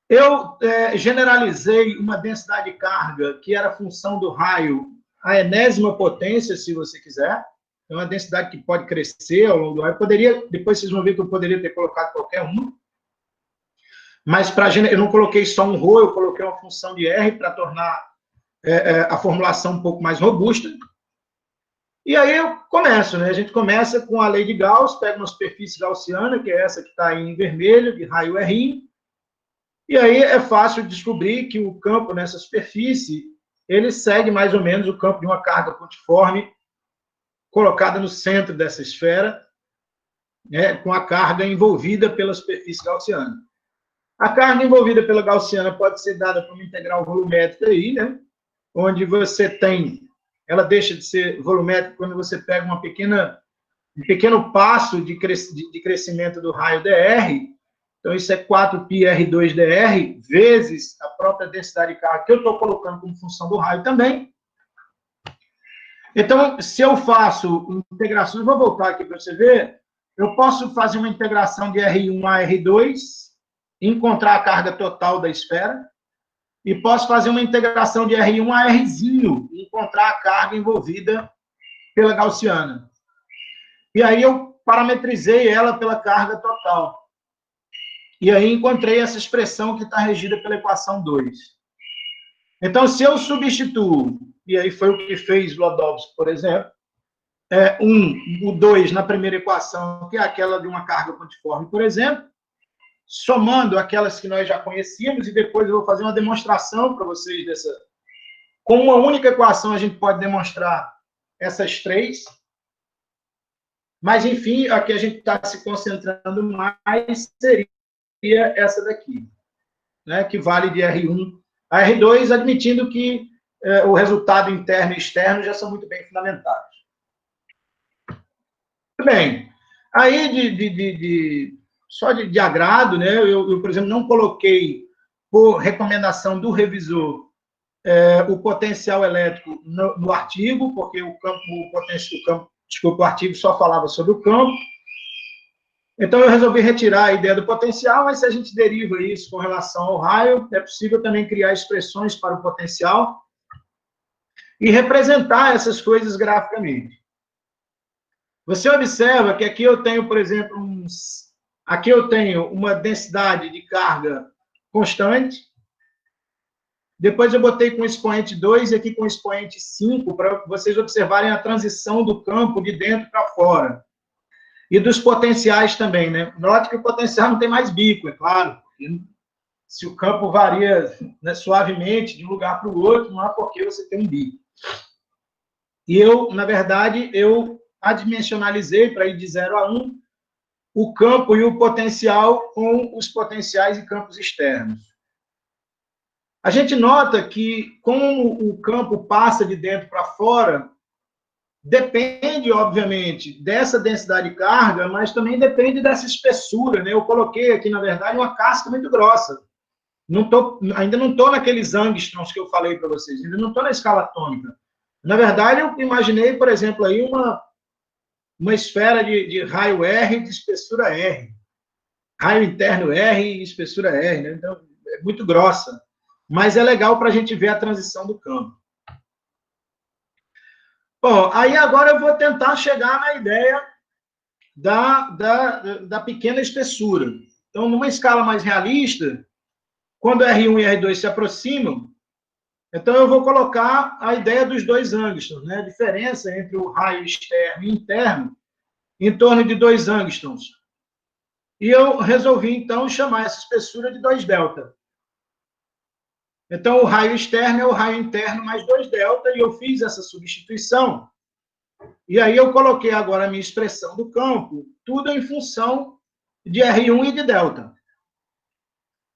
Eu generalizei uma densidade de carga que era função do raio à enésima potência, se você quiser. É uma densidade que pode crescer ao longo do raio. Depois vocês vão ver que eu poderia ter colocado qualquer uma. Mas eu não coloquei só um ρ, eu coloquei uma função de R para tornar a formulação um pouco mais robusta. E aí eu começo, né? A gente começa com a lei de Gauss, pega uma superfície gaussiana, que é essa que está aí em vermelho, de raio R, e aí é fácil descobrir que o campo nessa superfície, ele segue mais ou menos o campo de uma carga pontiforme colocada no centro dessa esfera, né, com a carga envolvida pela superfície gaussiana. A carga envolvida pela gaussiana pode ser dada por uma integral volumétrica aí, né, onde você tem, ela deixa de ser volumétrica quando você pega um pequeno passo de crescimento do raio dr. Então, isso é 4πr2dr vezes a própria densidade de carga, que eu estou colocando como função do raio também. Então, se eu faço integrações, vou voltar aqui para você ver, eu posso fazer uma integração de R1 a R2, encontrar a carga total da esfera, e posso fazer uma integração de R1 a Rzinho, encontrar a carga envolvida pela gaussiana. E aí eu parametrizei ela pela carga total. E aí encontrei essa expressão que está regida pela equação 2. Então, se eu substituo, e aí foi o que fez Slodowski, por exemplo, o 2 na primeira equação, que é aquela de uma carga pontiforme, por exemplo, somando aquelas que nós já conhecíamos, e depois eu vou fazer uma demonstração para vocês dessa. Com uma única equação, a gente pode demonstrar essas 3. Mas, enfim, a que a gente está se concentrando mais seria essa daqui. né, que vale de R1 a R2, admitindo que o resultado interno e externo já são muito bem fundamentados. Muito bem. Aí, só de agrado, né, eu, por exemplo, não coloquei, por recomendação do revisor, o potencial elétrico no artigo, porque o artigo só falava sobre o campo. Então, eu resolvi retirar a ideia do potencial, mas se a gente deriva isso com relação ao raio, é possível também criar expressões para o potencial e representar essas coisas graficamente. Você observa que aqui eu tenho, por exemplo, aqui eu tenho uma densidade de carga constante, depois eu botei com expoente 2 e aqui com expoente 5, para vocês observarem a transição do campo de dentro para fora. E dos potenciais também, né? Note que o potencial não tem mais bico, é claro. Se o campo varia, né, suavemente de um lugar para o outro, não há por que você ter um bico. E eu, na verdade, eu adimensionalizei para ir de 0 a 1 o campo e o potencial com os potenciais e campos externos. A gente nota que, como o campo passa de dentro para fora, depende, obviamente, dessa densidade de carga, mas também depende dessa espessura, né? Eu coloquei aqui, na verdade, uma casca muito grossa. Ainda não estou naqueles angstroms que eu falei para vocês, ainda não estou na escala atômica. Na verdade, eu imaginei, por exemplo, aí uma esfera de raio R de espessura R. Raio interno R e espessura R, né? Então, é muito grossa. Mas é legal para a gente ver a transição do campo. Bom, aí agora eu vou tentar chegar na ideia da pequena espessura. Então, numa escala mais realista, quando R1 e R2 se aproximam, então eu vou colocar a ideia dos dois angstroms, né? A diferença entre o raio externo e interno, em torno de 2 angstroms. E eu resolvi, então, chamar essa espessura de 2 delta. Então, o raio externo é o raio interno mais 2 delta, e eu fiz essa substituição. E aí eu coloquei agora a minha expressão do campo, tudo em função de R1 e de delta.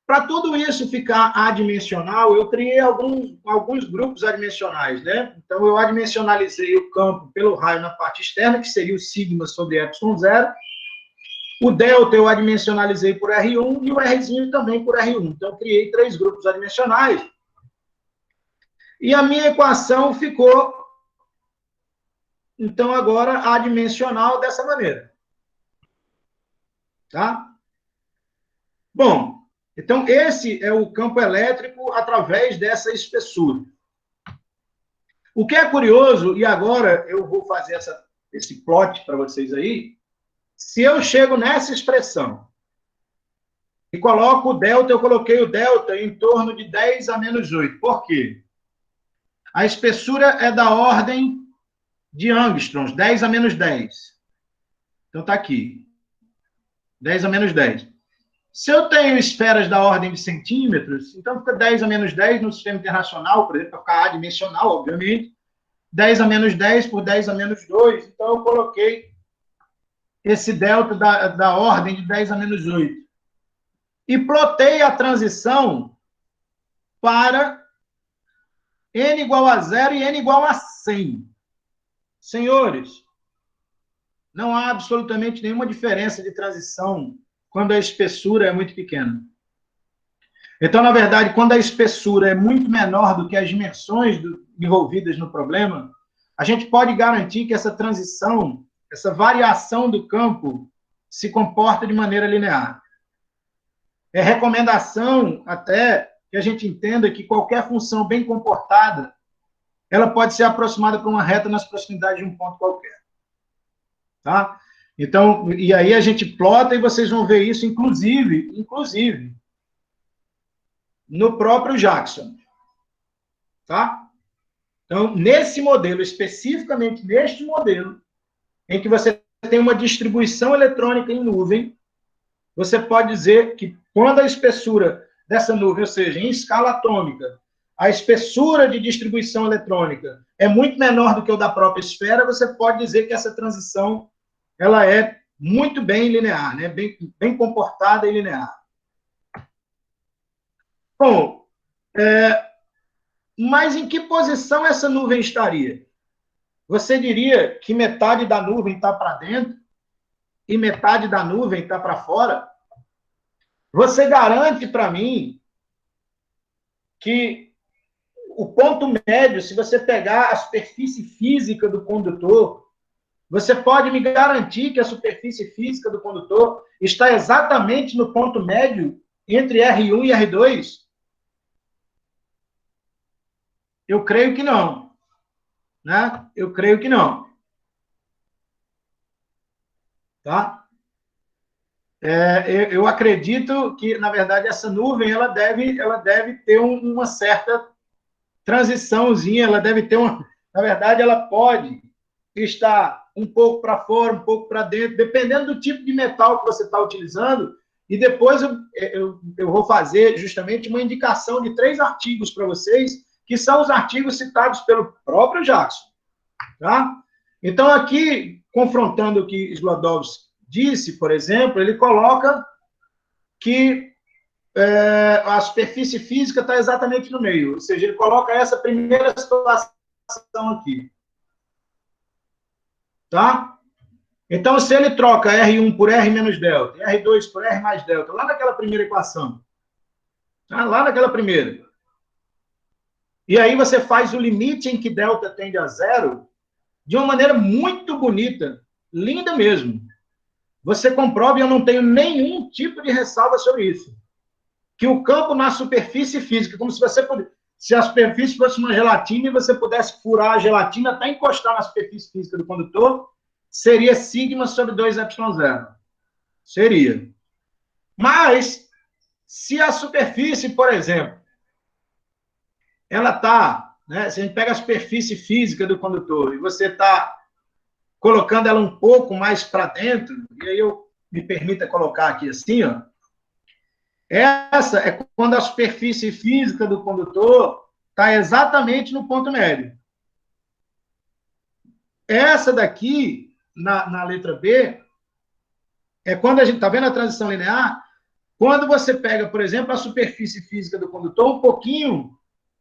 Para tudo isso ficar adimensional, eu criei alguns grupos adimensionais, né? Então, eu adimensionalizei o campo pelo raio na parte externa, que seria o sigma sobre epsilon 0. O delta eu adimensionalizei por R1 e o Rzinho também por R1. Então, eu criei 3 grupos adimensionais. E a minha equação ficou, então, agora adimensional dessa maneira. Tá? Bom, então, esse é o campo elétrico através dessa espessura. O que é curioso, e agora eu vou fazer esse plot para vocês aí, se eu chego nessa expressão e coloco o delta, eu coloquei o delta em torno de 10 a menos 8. Por quê? A espessura é da ordem de angstroms, 10 a menos 10. Então, está aqui. 10 a menos 10. Se eu tenho esferas da ordem de centímetros, então fica 10 a menos 10 no sistema internacional, por exemplo, para ficar adimensional, obviamente. 10 a menos 10 por 10 a menos 2. Então, eu coloquei esse delta da ordem de 10 a menos 8. E plotei a transição para n igual a 0 e n igual a 100. Senhores, não há absolutamente nenhuma diferença de transição quando a espessura é muito pequena. Então, na verdade, quando a espessura é muito menor do que as dimensões envolvidas no problema, a gente pode garantir que essa transição, essa variação do campo, se comporta de maneira linear. É recomendação, até, que a gente entenda que qualquer função bem comportada, ela pode ser aproximada por uma reta nas proximidades de um ponto qualquer. Tá? Então, e aí a gente plota e vocês vão ver isso, inclusive, no próprio Jackson. Tá? Então, nesse modelo, especificamente neste modelo, em que você tem uma distribuição eletrônica em nuvem, você pode dizer que quando a espessura dessa nuvem, ou seja, em escala atômica, a espessura de distribuição eletrônica é muito menor do que o da própria esfera, você pode dizer que essa transição ela é muito bem linear, né? bem comportada e linear. Bom, mas em que posição essa nuvem estaria? Você diria que metade da nuvem está para dentro e metade da nuvem está para fora? Você garante para mim que o ponto médio, se você pegar a superfície física do condutor, você pode me garantir que a superfície física do condutor está exatamente no ponto médio entre R1 e R2? Eu creio que não. Né? Eu creio que não. Tá? Eu acredito que, na verdade, essa nuvem ela deve ter uma certa transiçãozinha, ela deve ter uma... Na verdade, ela pode estar um pouco para fora, um pouco para dentro, dependendo do tipo de metal que você está utilizando. E depois eu vou fazer justamente uma indicação de 3 artigos para vocês, que são os artigos citados pelo próprio Jackson. Tá? Então, aqui, confrontando o que Skłodowski disse, por exemplo, ele coloca que a superfície física está exatamente no meio, ou seja, ele coloca essa primeira situação aqui. Tá? Então, se ele troca R1 por R menos delta, R2 por R mais delta, lá naquela primeira equação, tá? Lá naquela primeira, e aí você faz o limite em que delta tende a zero, de uma maneira muito bonita, linda mesmo. Você comprova, e eu não tenho nenhum tipo de ressalva sobre isso, que o campo na superfície física, como se se a superfície fosse uma gelatina e você pudesse furar a gelatina até encostar na superfície física do condutor, seria sigma sobre 2ε0. Seria. Mas, se a superfície, por exemplo, ela está, né, se a gente pega a superfície física do condutor e você está colocando ela um pouco mais para dentro, e aí eu me permita colocar aqui assim, ó, essa é quando a superfície física do condutor está exatamente no ponto médio. Essa daqui, na letra B, é quando a gente está vendo a transição linear, quando você pega, por exemplo, a superfície física do condutor um pouquinho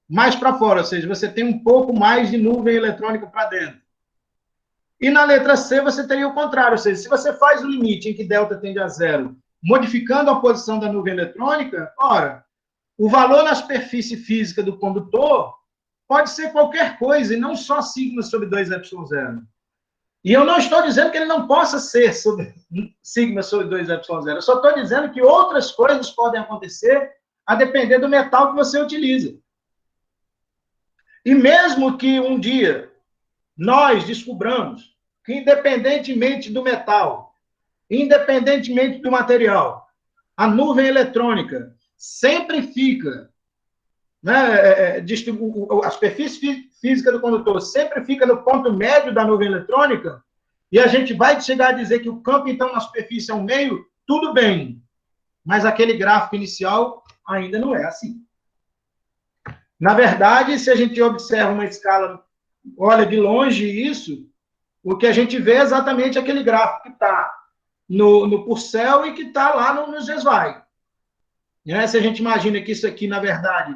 mais para fora, ou seja, você tem um pouco mais de nuvem eletrônica para dentro. E na letra C você teria o contrário, ou seja, se você faz o limite em que delta tende a zero, modificando a posição da nuvem eletrônica, ora, o valor na superfície física do condutor pode ser qualquer coisa, e não só sigma sobre 2ε0. E eu não estou dizendo que ele não possa ser sigma sobre 2ε0, eu só estou dizendo que outras coisas podem acontecer a depender do metal que você utiliza. E mesmo que um dia nós descobramos que, independentemente do metal, independentemente do material, a nuvem eletrônica sempre fica, né, a superfície física do condutor sempre fica no ponto médio da nuvem eletrônica, e a gente vai chegar a dizer que o campo, então, na superfície é um meio, tudo bem, mas aquele gráfico inicial ainda não é assim. Na verdade, se a gente observa uma escala, olha de longe isso, o que a gente vê é exatamente aquele gráfico que está no Purcell e que está lá no Zweig. Né? Se a gente imagina que isso aqui, na verdade,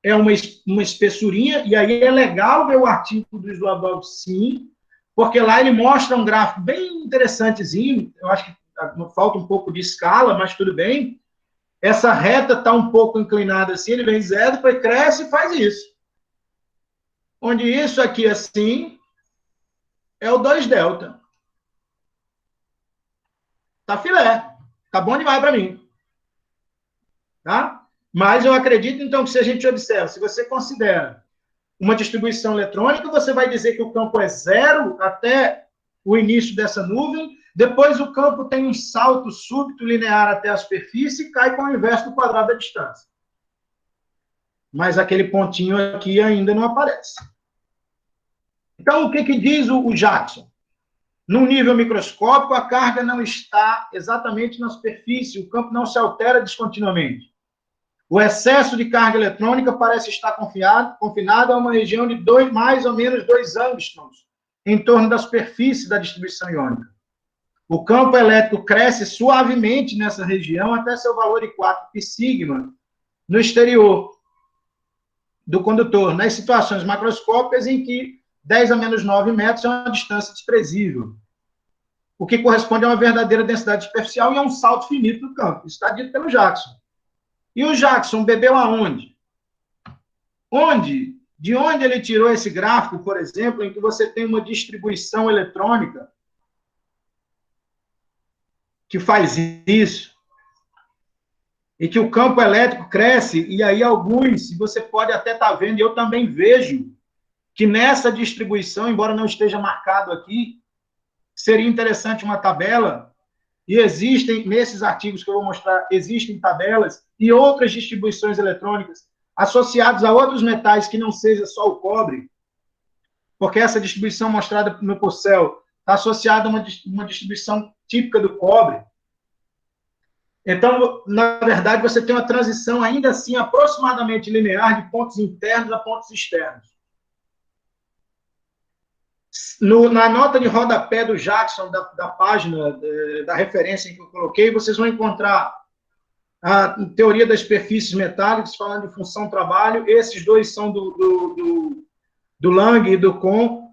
é uma espessurinha, e aí é legal ver o artigo do Skłodowski, sim, porque lá ele mostra um gráfico bem interessantezinho, eu acho que falta um pouco de escala, mas tudo bem. Essa reta está um pouco inclinada assim, ele vem zero, depois cresce e faz isso. Onde isso aqui, assim, é o 2 delta. Tá filé. Tá bom demais para mim. Tá? Mas eu acredito, então, que se a gente observa, se você considera uma distribuição eletrônica, você vai dizer que o campo é zero até o início dessa nuvem, depois o campo tem um salto súbito linear até a superfície e cai com o inverso do quadrado da distância. Mas aquele pontinho aqui ainda não aparece. Então, o que diz o Jackson? No nível microscópico, a carga não está exatamente na superfície, o campo não se altera descontinuamente. O excesso de carga eletrônica parece estar confinado a uma região de mais ou menos 2 angstroms, em torno da superfície da distribuição iônica. O campo elétrico cresce suavemente nessa região até seu valor de 4 π sigma, no exterior do condutor, nas situações macroscópicas em que 10 a menos 9 metros é uma distância desprezível, o que corresponde a uma verdadeira densidade superficial e a um salto finito do campo. Isso está dito pelo Jackson. E o Jackson bebeu aonde? De onde ele tirou esse gráfico, por exemplo, em que você tem uma distribuição eletrônica que faz isso, e que o campo elétrico cresce, e aí alguns, você pode até estar vendo, e eu também vejo, que nessa distribuição, embora não esteja marcado aqui, seria interessante uma tabela, e existem, nesses artigos que eu vou mostrar, existem tabelas e outras distribuições eletrônicas associadas a outros metais que não seja só o cobre, porque essa distribuição mostrada no Purcell está associada a uma distribuição típica do cobre. Então, na verdade, você tem uma transição ainda assim aproximadamente linear de pontos internos a pontos externos. Na nota de rodapé do Jackson, da página, da referência em que eu coloquei, vocês vão encontrar a teoria das superfícies metálicas, falando de função-trabalho. Esses dois são do Lang e do Kohn.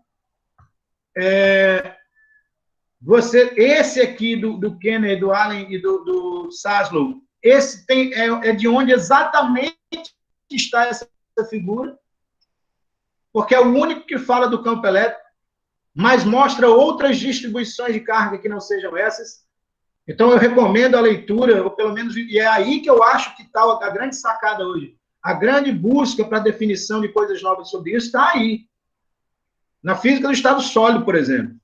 Esse aqui do Kenner, do Allen e do Saslow, esse é de onde exatamente está essa figura, porque é o único que fala do campo elétrico, mas mostra outras distribuições de carga que não sejam essas. Então, eu recomendo a leitura, ou pelo menos, e é aí que eu acho que está a grande sacada hoje. A grande busca para a definição de coisas novas sobre isso está aí. Na física do estado sólido, por exemplo.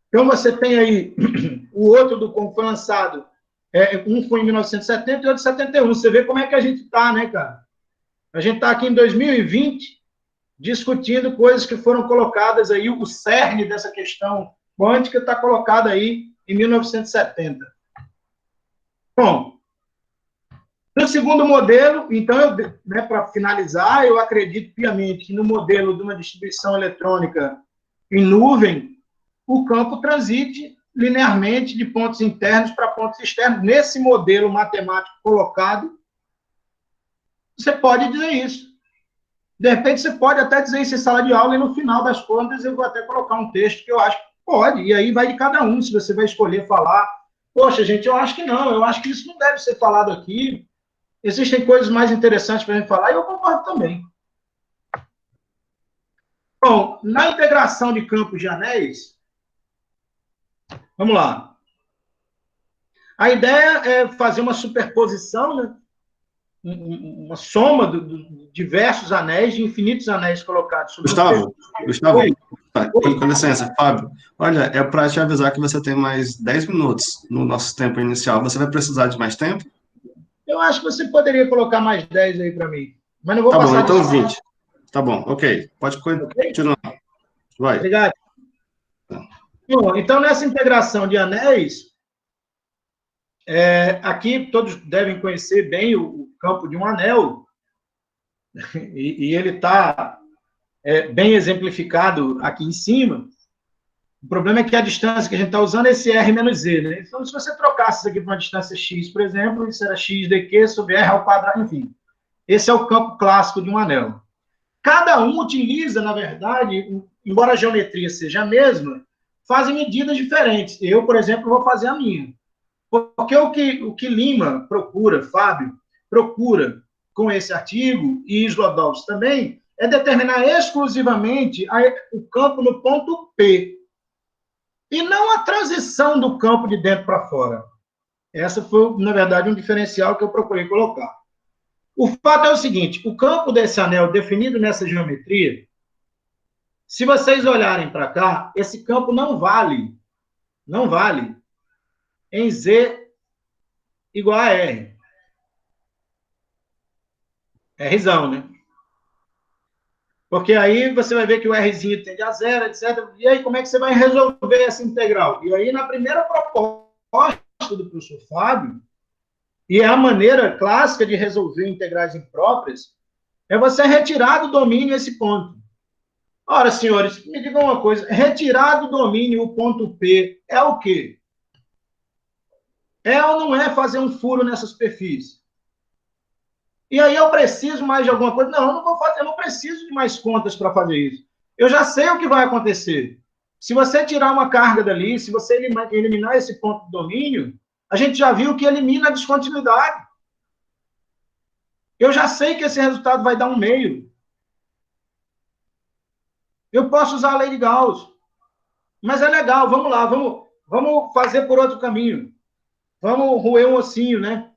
Então você tem aí o outro do como foi lançado, um foi em 1970 e outro em 71. Você vê como é que a gente está, né, cara? A gente está aqui em 2020 discutindo coisas que foram colocadas aí, o cerne dessa questão quântica está colocado aí em 1970. Bom, no segundo modelo, então, para finalizar, eu acredito piamente que no modelo de uma distribuição eletrônica em nuvem, o campo transite linearmente de pontos internos para pontos externos. Nesse modelo matemático colocado, você pode dizer isso. De repente, você pode até dizer isso em sala de aula, e no final das contas, eu vou até colocar um texto que eu acho que pode, e aí vai de cada um, se você vai escolher falar. Poxa, gente, eu acho que não, eu acho que isso não deve ser falado aqui. Existem coisas mais interessantes para a gente falar, e eu concordo também. Bom, na integração de campos de anéis, vamos lá. A ideia é fazer uma superposição, né? Uma soma de diversos anéis, de infinitos anéis colocados sobre Gustavo, com licença, Fábio. Olha, é para te avisar que você tem mais 10 minutos no nosso tempo inicial. Você vai precisar de mais tempo? Eu acho que você poderia colocar mais 10 aí para mim. Mas não vou passar. Tá bom, então 20. Tá bom, ok. Pode continuar. Vai. Obrigado. Bom, então, nessa integração de anéis, aqui todos devem conhecer bem o campo de um anel, e ele está bem exemplificado aqui em cima. O problema é que a distância que a gente está usando é esse R menos Z, né? Então, se você trocasse isso aqui para uma distância X, por exemplo, isso era X dq sobre R ao quadrado, enfim. Esse é o campo clássico de um anel. Cada um utiliza, na verdade, embora a geometria seja a mesma, fazem medidas diferentes. Eu, por exemplo, vou fazer a minha. Porque o que Lima procura, Fábio, procura com esse artigo, e Slodowski também, é determinar exclusivamente o campo no ponto P, e não a transição do campo de dentro para fora. Essa foi, na verdade, um diferencial que eu procurei colocar. O fato é o seguinte, o campo desse anel definido nessa geometria, se vocês olharem para cá, esse campo não vale em Z igual a R. Rzão, né? Porque aí você vai ver que o Rzinho tende a zero, etc. E aí, como é que você vai resolver essa integral? E aí, na primeira proposta do professor Fábio, e é a maneira clássica de resolver integrais impróprias, é você retirar do domínio esse ponto. Ora, senhores, me digam uma coisa, retirar do domínio o ponto P é o quê? É ou não é fazer um furo nessa superfície? E aí eu preciso mais de alguma coisa? Não, eu não vou fazer, eu não preciso de mais contas para fazer isso. Eu já sei o que vai acontecer. Se você tirar uma carga dali, se você eliminar esse ponto de domínio, a gente já viu que elimina a descontinuidade. Eu já sei que esse resultado vai dar um meio. Eu posso usar a lei de Gauss. Mas é legal, vamos lá, vamos fazer por outro caminho. Vamos roer um ossinho, né?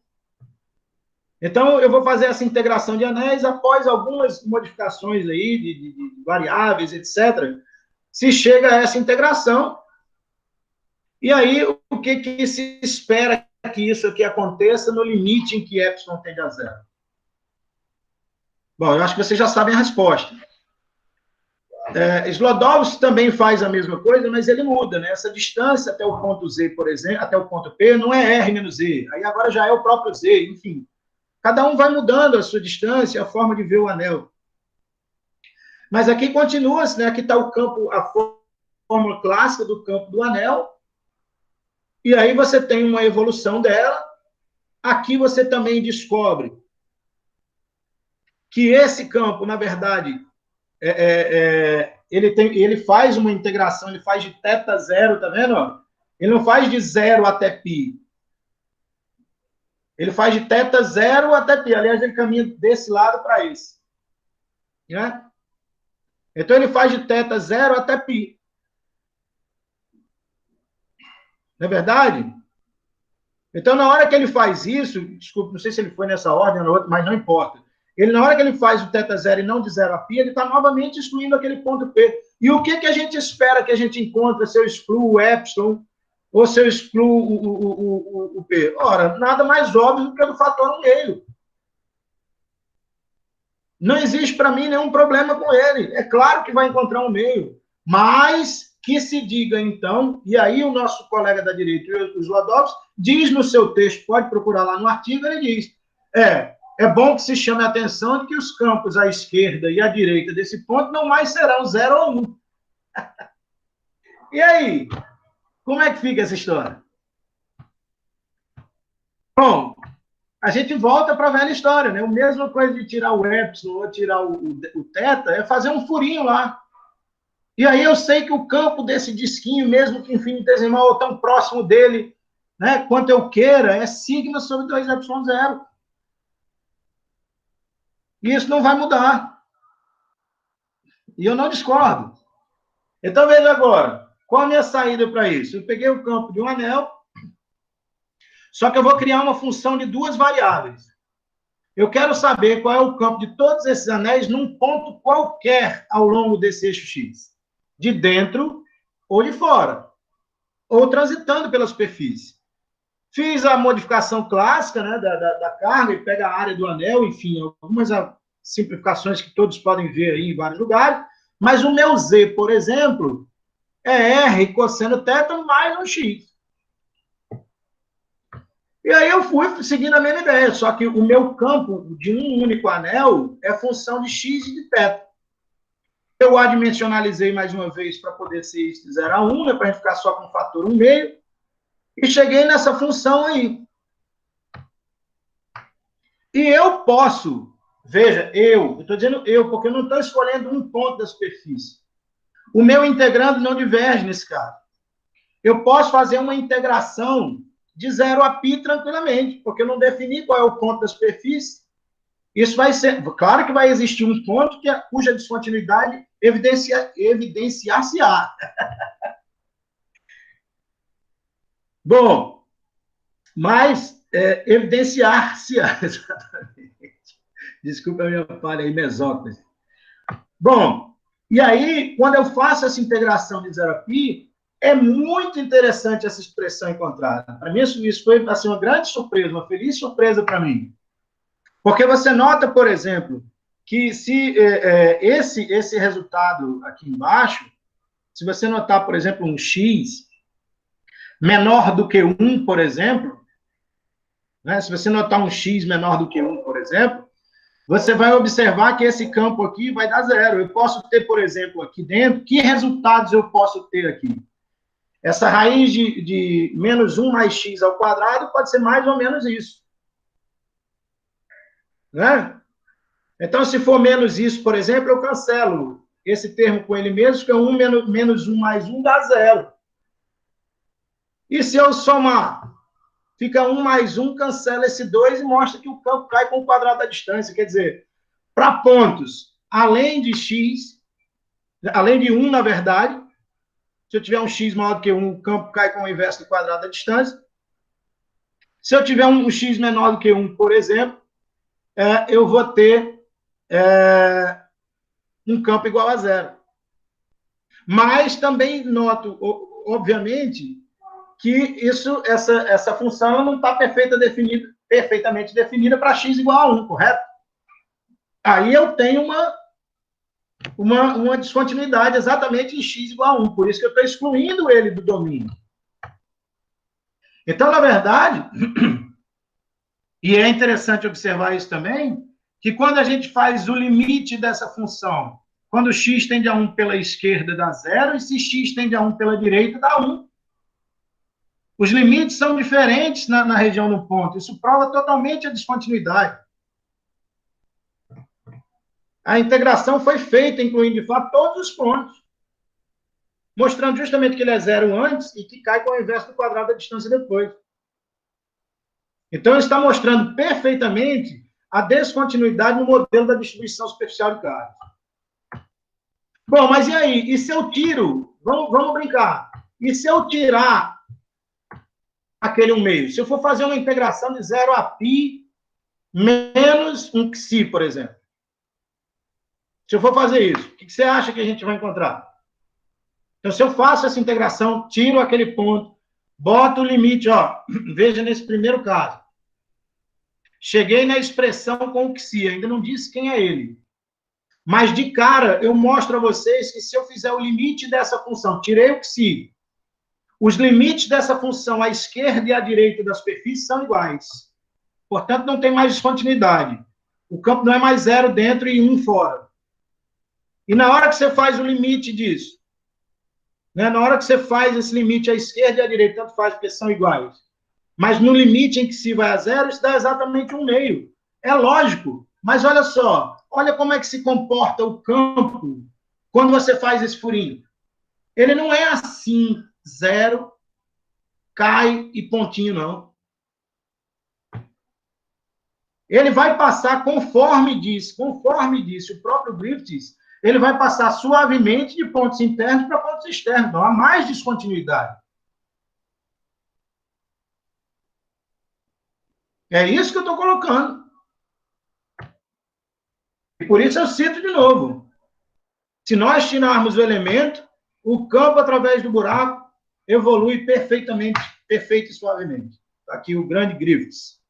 Então, eu vou fazer essa integração de anéis após algumas modificações aí de variáveis, etc. Se chega a essa integração, e aí o que se espera que isso aqui aconteça no limite em que epsilon tende a zero? Bom, eu acho que vocês já sabem a resposta. Slodowski também faz a mesma coisa, mas ele muda, né? Essa distância até o ponto Z, por exemplo, até o ponto P, não é R menos Z, aí agora já é o próprio Z, enfim. Cada um vai mudando a sua distância, a forma de ver o anel. Mas aqui continua-se, né? Aqui está o campo, a fórmula clássica do campo do anel, e aí você tem uma evolução dela. Aqui você também descobre que esse campo, na verdade, ele faz uma integração, ele faz de θ zero, tá vendo? Ele não faz de zero até π. Ele faz de θ zero até π. Aliás, ele caminha desse lado para esse. Né? Então, ele faz de θ zero até π. Não é verdade? Então, na hora que ele faz isso, desculpa, não sei se ele foi nessa ordem ou na outra, mas não importa. Ele, na hora que ele faz o θ zero e não de zero a π, ele está novamente excluindo aquele ponto P. E o que a gente espera que a gente encontre se eu excluo o epsilon ou se eu excluo o P? Ora, nada mais óbvio do que o do fator 1,5. Não existe para mim nenhum problema com ele. É claro que vai encontrar um meio, mas que se diga então, e aí o nosso colega da direita, o Slodowski, diz no seu texto, pode procurar lá no artigo, ele diz, é bom que se chame a atenção de que os campos à esquerda e à direita desse ponto não mais serão 0 ou 1. E aí, como é que fica essa história? Bom, a gente volta para a velha história, né? A mesma coisa de tirar o epsilon ou tirar o θ é fazer um furinho lá. E aí eu sei que o campo desse disquinho, mesmo que infinitesimal ou tão próximo dele, né, quanto eu queira, é sigma sobre 2ε0. E isso não vai mudar. E eu não discordo. Então, veja agora, qual a minha saída para isso? Eu peguei o campo de um anel, só que eu vou criar uma função de duas variáveis. Eu quero saber qual é o campo de todos esses anéis num ponto qualquer ao longo desse eixo X. De dentro ou de fora. Ou transitando pela superfície. Fiz a modificação clássica, né, da carga, e pega a área do anel, enfim, algumas simplificações que todos podem ver aí em vários lugares. Mas o meu Z, por exemplo, é R cosseno θ mais um X. E aí eu fui seguindo a mesma ideia, só que o meu campo de um único anel é função de X e de θ. Eu adimensionalizei mais uma vez para poder ser isso de 0 a 1, né, para a gente ficar só com o fator 1,5, e cheguei nessa função aí. E eu posso, veja, eu estou dizendo eu, porque eu não estou escolhendo um ponto da superfície. O meu integrando não diverge nesse caso. Eu posso fazer uma integração de 0 a π tranquilamente, porque eu não defini qual é o ponto da superfície. Isso vai ser, claro que vai existir um ponto cuja descontinuidade evidenciar-se-á. Bom, mas evidenciar-se-á, exatamente. Desculpa a minha falha aí, mesóclise. Bom, e aí, quando eu faço essa integração de 0 a π, é muito interessante essa expressão encontrada. Para mim, isso foi assim, uma grande surpresa, uma feliz surpresa para mim. Porque você nota, por exemplo, que se esse resultado aqui embaixo, se você notar, por exemplo, um x menor do que 1, por exemplo, né, se você notar um x menor do que 1, por exemplo, você vai observar que esse campo aqui vai dar 0. Eu posso ter, por exemplo, aqui dentro, que resultados eu posso ter aqui? Essa raiz de menos 1 mais x ao quadrado pode ser mais ou menos isso. Né? Então, se for menos isso, por exemplo, eu cancelo esse termo com ele mesmo, que é 1 menos 1 mais 1 dá 0. E se eu somar, fica 1 mais 1, cancela esse 2 e mostra que o campo cai com o quadrado da distância. Quer dizer, para pontos além de x, além de 1, na verdade, se eu tiver um x maior do que 1, o campo cai com o inverso do quadrado da distância. Se eu tiver um x menor do que 1, por exemplo, eu vou ter um campo igual a 0. Mas também noto, obviamente, que essa função não está perfeitamente definida para x igual a 1, correto? Aí eu tenho uma descontinuidade exatamente em x igual a 1, por isso que eu estou excluindo ele do domínio. Então, na verdade, e é interessante observar isso também, que quando a gente faz o limite dessa função, quando x tende a 1 pela esquerda dá 0, e se x tende a 1 pela direita dá 1. Os limites são diferentes na região do ponto. Isso prova totalmente a descontinuidade. A integração foi feita, incluindo, de fato, todos os pontos, mostrando justamente que ele é 0 antes e que cai com o inverso do quadrado da distância depois. Então, ele está mostrando perfeitamente a descontinuidade no modelo da distribuição superficial de cargas. Bom, mas e aí? E se eu tiro? Vamos brincar. E se eu tirar aquele 1/2? Se eu for fazer uma integração de 0 a π menos um xi, por exemplo. Se eu for fazer isso, o que você acha que a gente vai encontrar? Então, se eu faço essa integração, tiro aquele ponto, boto o limite, ó, veja nesse primeiro caso. Cheguei na expressão com o xi, ainda não disse quem é ele. Mas, de cara, eu mostro a vocês que se eu fizer o limite dessa função, tirei o xi, os limites dessa função à esquerda e à direita da superfície são iguais. Portanto, não tem mais descontinuidade. O campo não é mais 0 dentro e 1 fora. E na hora que você faz o limite disso, né, na hora que você faz esse limite à esquerda e à direita, tanto faz porque são iguais. Mas no limite em que se vai a 0, isso dá exatamente 1/2. É lógico, mas olha só, olha como é que se comporta o campo quando você faz esse furinho. Ele não é assim, 0, cai e pontinho, não. Ele vai passar, conforme disse o próprio Griffiths, ele vai passar suavemente de pontos internos para pontos externos. Não há mais descontinuidade. É isso que eu estou colocando. E por isso eu cito de novo. Se nós tirarmos o elemento, o campo, através do buraco, evolui perfeitamente, perfeito e suavemente. Está aqui o grande Griffiths.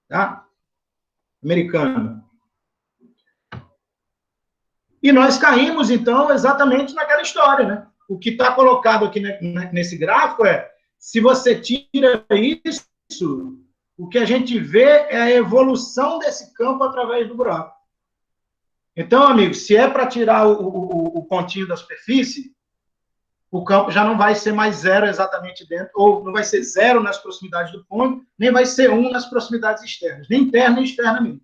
Tá? Americano. E nós caímos, então, exatamente naquela história, né? O que está colocado aqui nesse gráfico é, se você tira isso, o que a gente vê é a evolução desse campo através do buraco. Então, amigos, se é para tirar o pontinho da superfície, o campo já não vai ser mais 0 exatamente dentro, ou não vai ser 0 nas proximidades do ponto, nem vai ser 1 nas proximidades externas, nem interna nem externamente.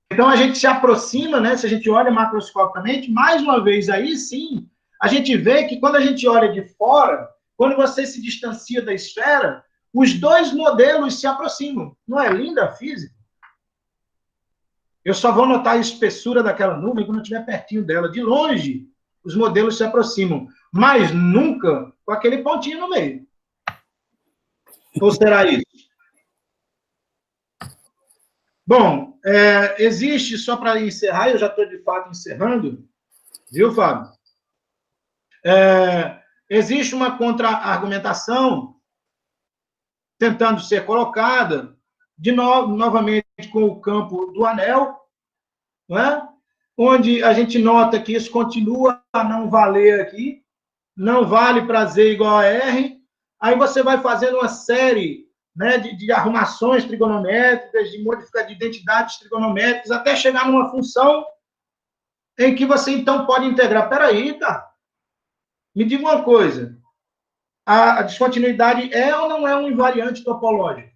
Então, a gente se aproxima, né? Se a gente olha macroscopicamente, mais uma vez, aí sim, a gente vê que quando a gente olha de fora, quando você se distancia da esfera, os dois modelos se aproximam. Não é linda a física? Eu só vou notar a espessura daquela nuvem quando eu estiver pertinho dela. De longe, os modelos se aproximam, mas nunca com aquele pontinho no meio. Ou será isso? Bom, existe, só para encerrar, eu já estou de fato encerrando, viu, Fábio? Existe uma contra-argumentação tentando ser colocada, novamente com o campo do anel, não é? Onde a gente nota que isso continua a não valer aqui, não vale para Z igual a R, aí você vai fazendo uma série, né, de arrumações trigonométricas, de identidades trigonométricas, até chegar numa função em que você, então, pode integrar. Peraí, cara, Me diga uma coisa, a descontinuidade é ou não é um invariante topológico?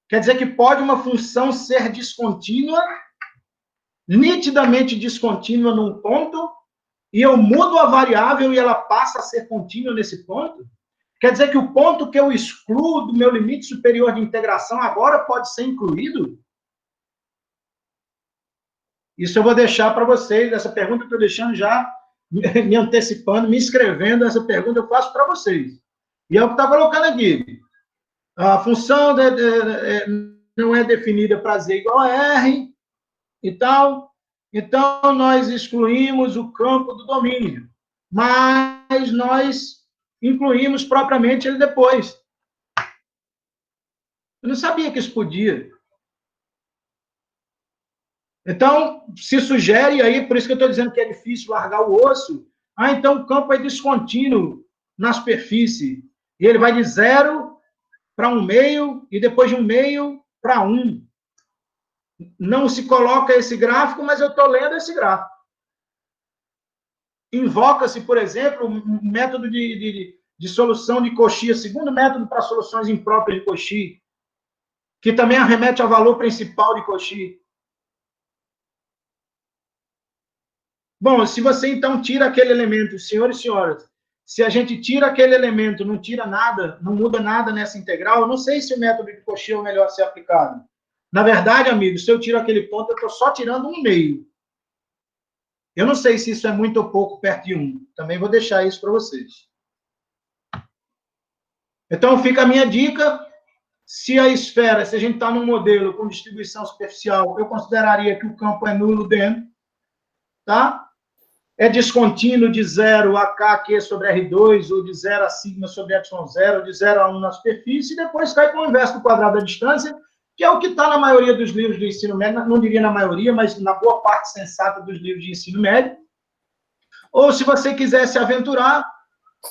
Quer dizer que pode uma função ser descontínua, nitidamente descontínua num ponto, e eu mudo a variável e ela passa a ser contínua nesse ponto? Quer dizer que o ponto que eu excluo do meu limite superior de integração agora pode ser incluído? Isso eu vou deixar para vocês, essa pergunta eu estou deixando já, me antecipando, me escrevendo, essa pergunta eu faço para vocês. E é o que está colocando aqui. A função não é definida para Z igual a R e tal, então nós excluímos o campo do domínio, mas nós incluímos propriamente ele depois. Eu não sabia que isso podia. Então, se sugere aí, por isso que eu estou dizendo que é difícil largar o osso, então o campo é descontínuo na superfície, e ele vai de 0 para 1/2, e depois de 1/2 para 1. Não se coloca esse gráfico, mas eu estou lendo esse gráfico. Invoca-se, por exemplo, um método de solução de Cauchy, segundo método para soluções impróprias de Cauchy, que também arremete ao valor principal de Cauchy. Bom, se você então tira aquele elemento, senhores e senhoras, se a gente tira aquele elemento, não tira nada, não muda nada nessa integral, eu não sei se o método de Cauchy é o melhor a ser aplicado. Na verdade, amigos, se eu tiro aquele ponto, eu estou só tirando 1/2. Eu não sei se isso é muito ou pouco perto de 1. Também vou deixar isso para vocês. Então, fica a minha dica. Se a esfera, se a gente está num modelo com distribuição superficial, eu consideraria que o campo é nulo dentro, tá? É descontínuo de 0 a KQ sobre R2, ou de 0 a sigma sobre ε0, ou de 0 a 1 na superfície, e depois cai com o inverso do quadrado da distância, que é o que está na maioria dos livros do ensino médio, não diria na maioria, mas na boa parte sensata dos livros de ensino médio. Ou, se você quiser se aventurar,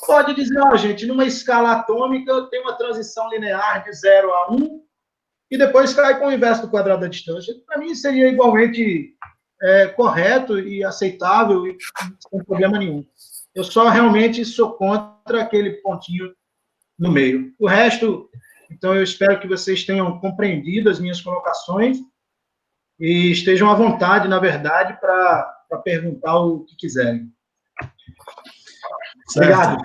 pode dizer, gente, numa escala atômica, tem uma transição linear de 0 a 1, e depois cai com o inverso do quadrado da distância. Para mim, seria igualmente correto e aceitável, e sem problema nenhum. Eu só realmente sou contra aquele pontinho no meio. O resto, então, eu espero que vocês tenham compreendido as minhas colocações e estejam à vontade, na verdade, para perguntar o que quiserem. Certo. Obrigado.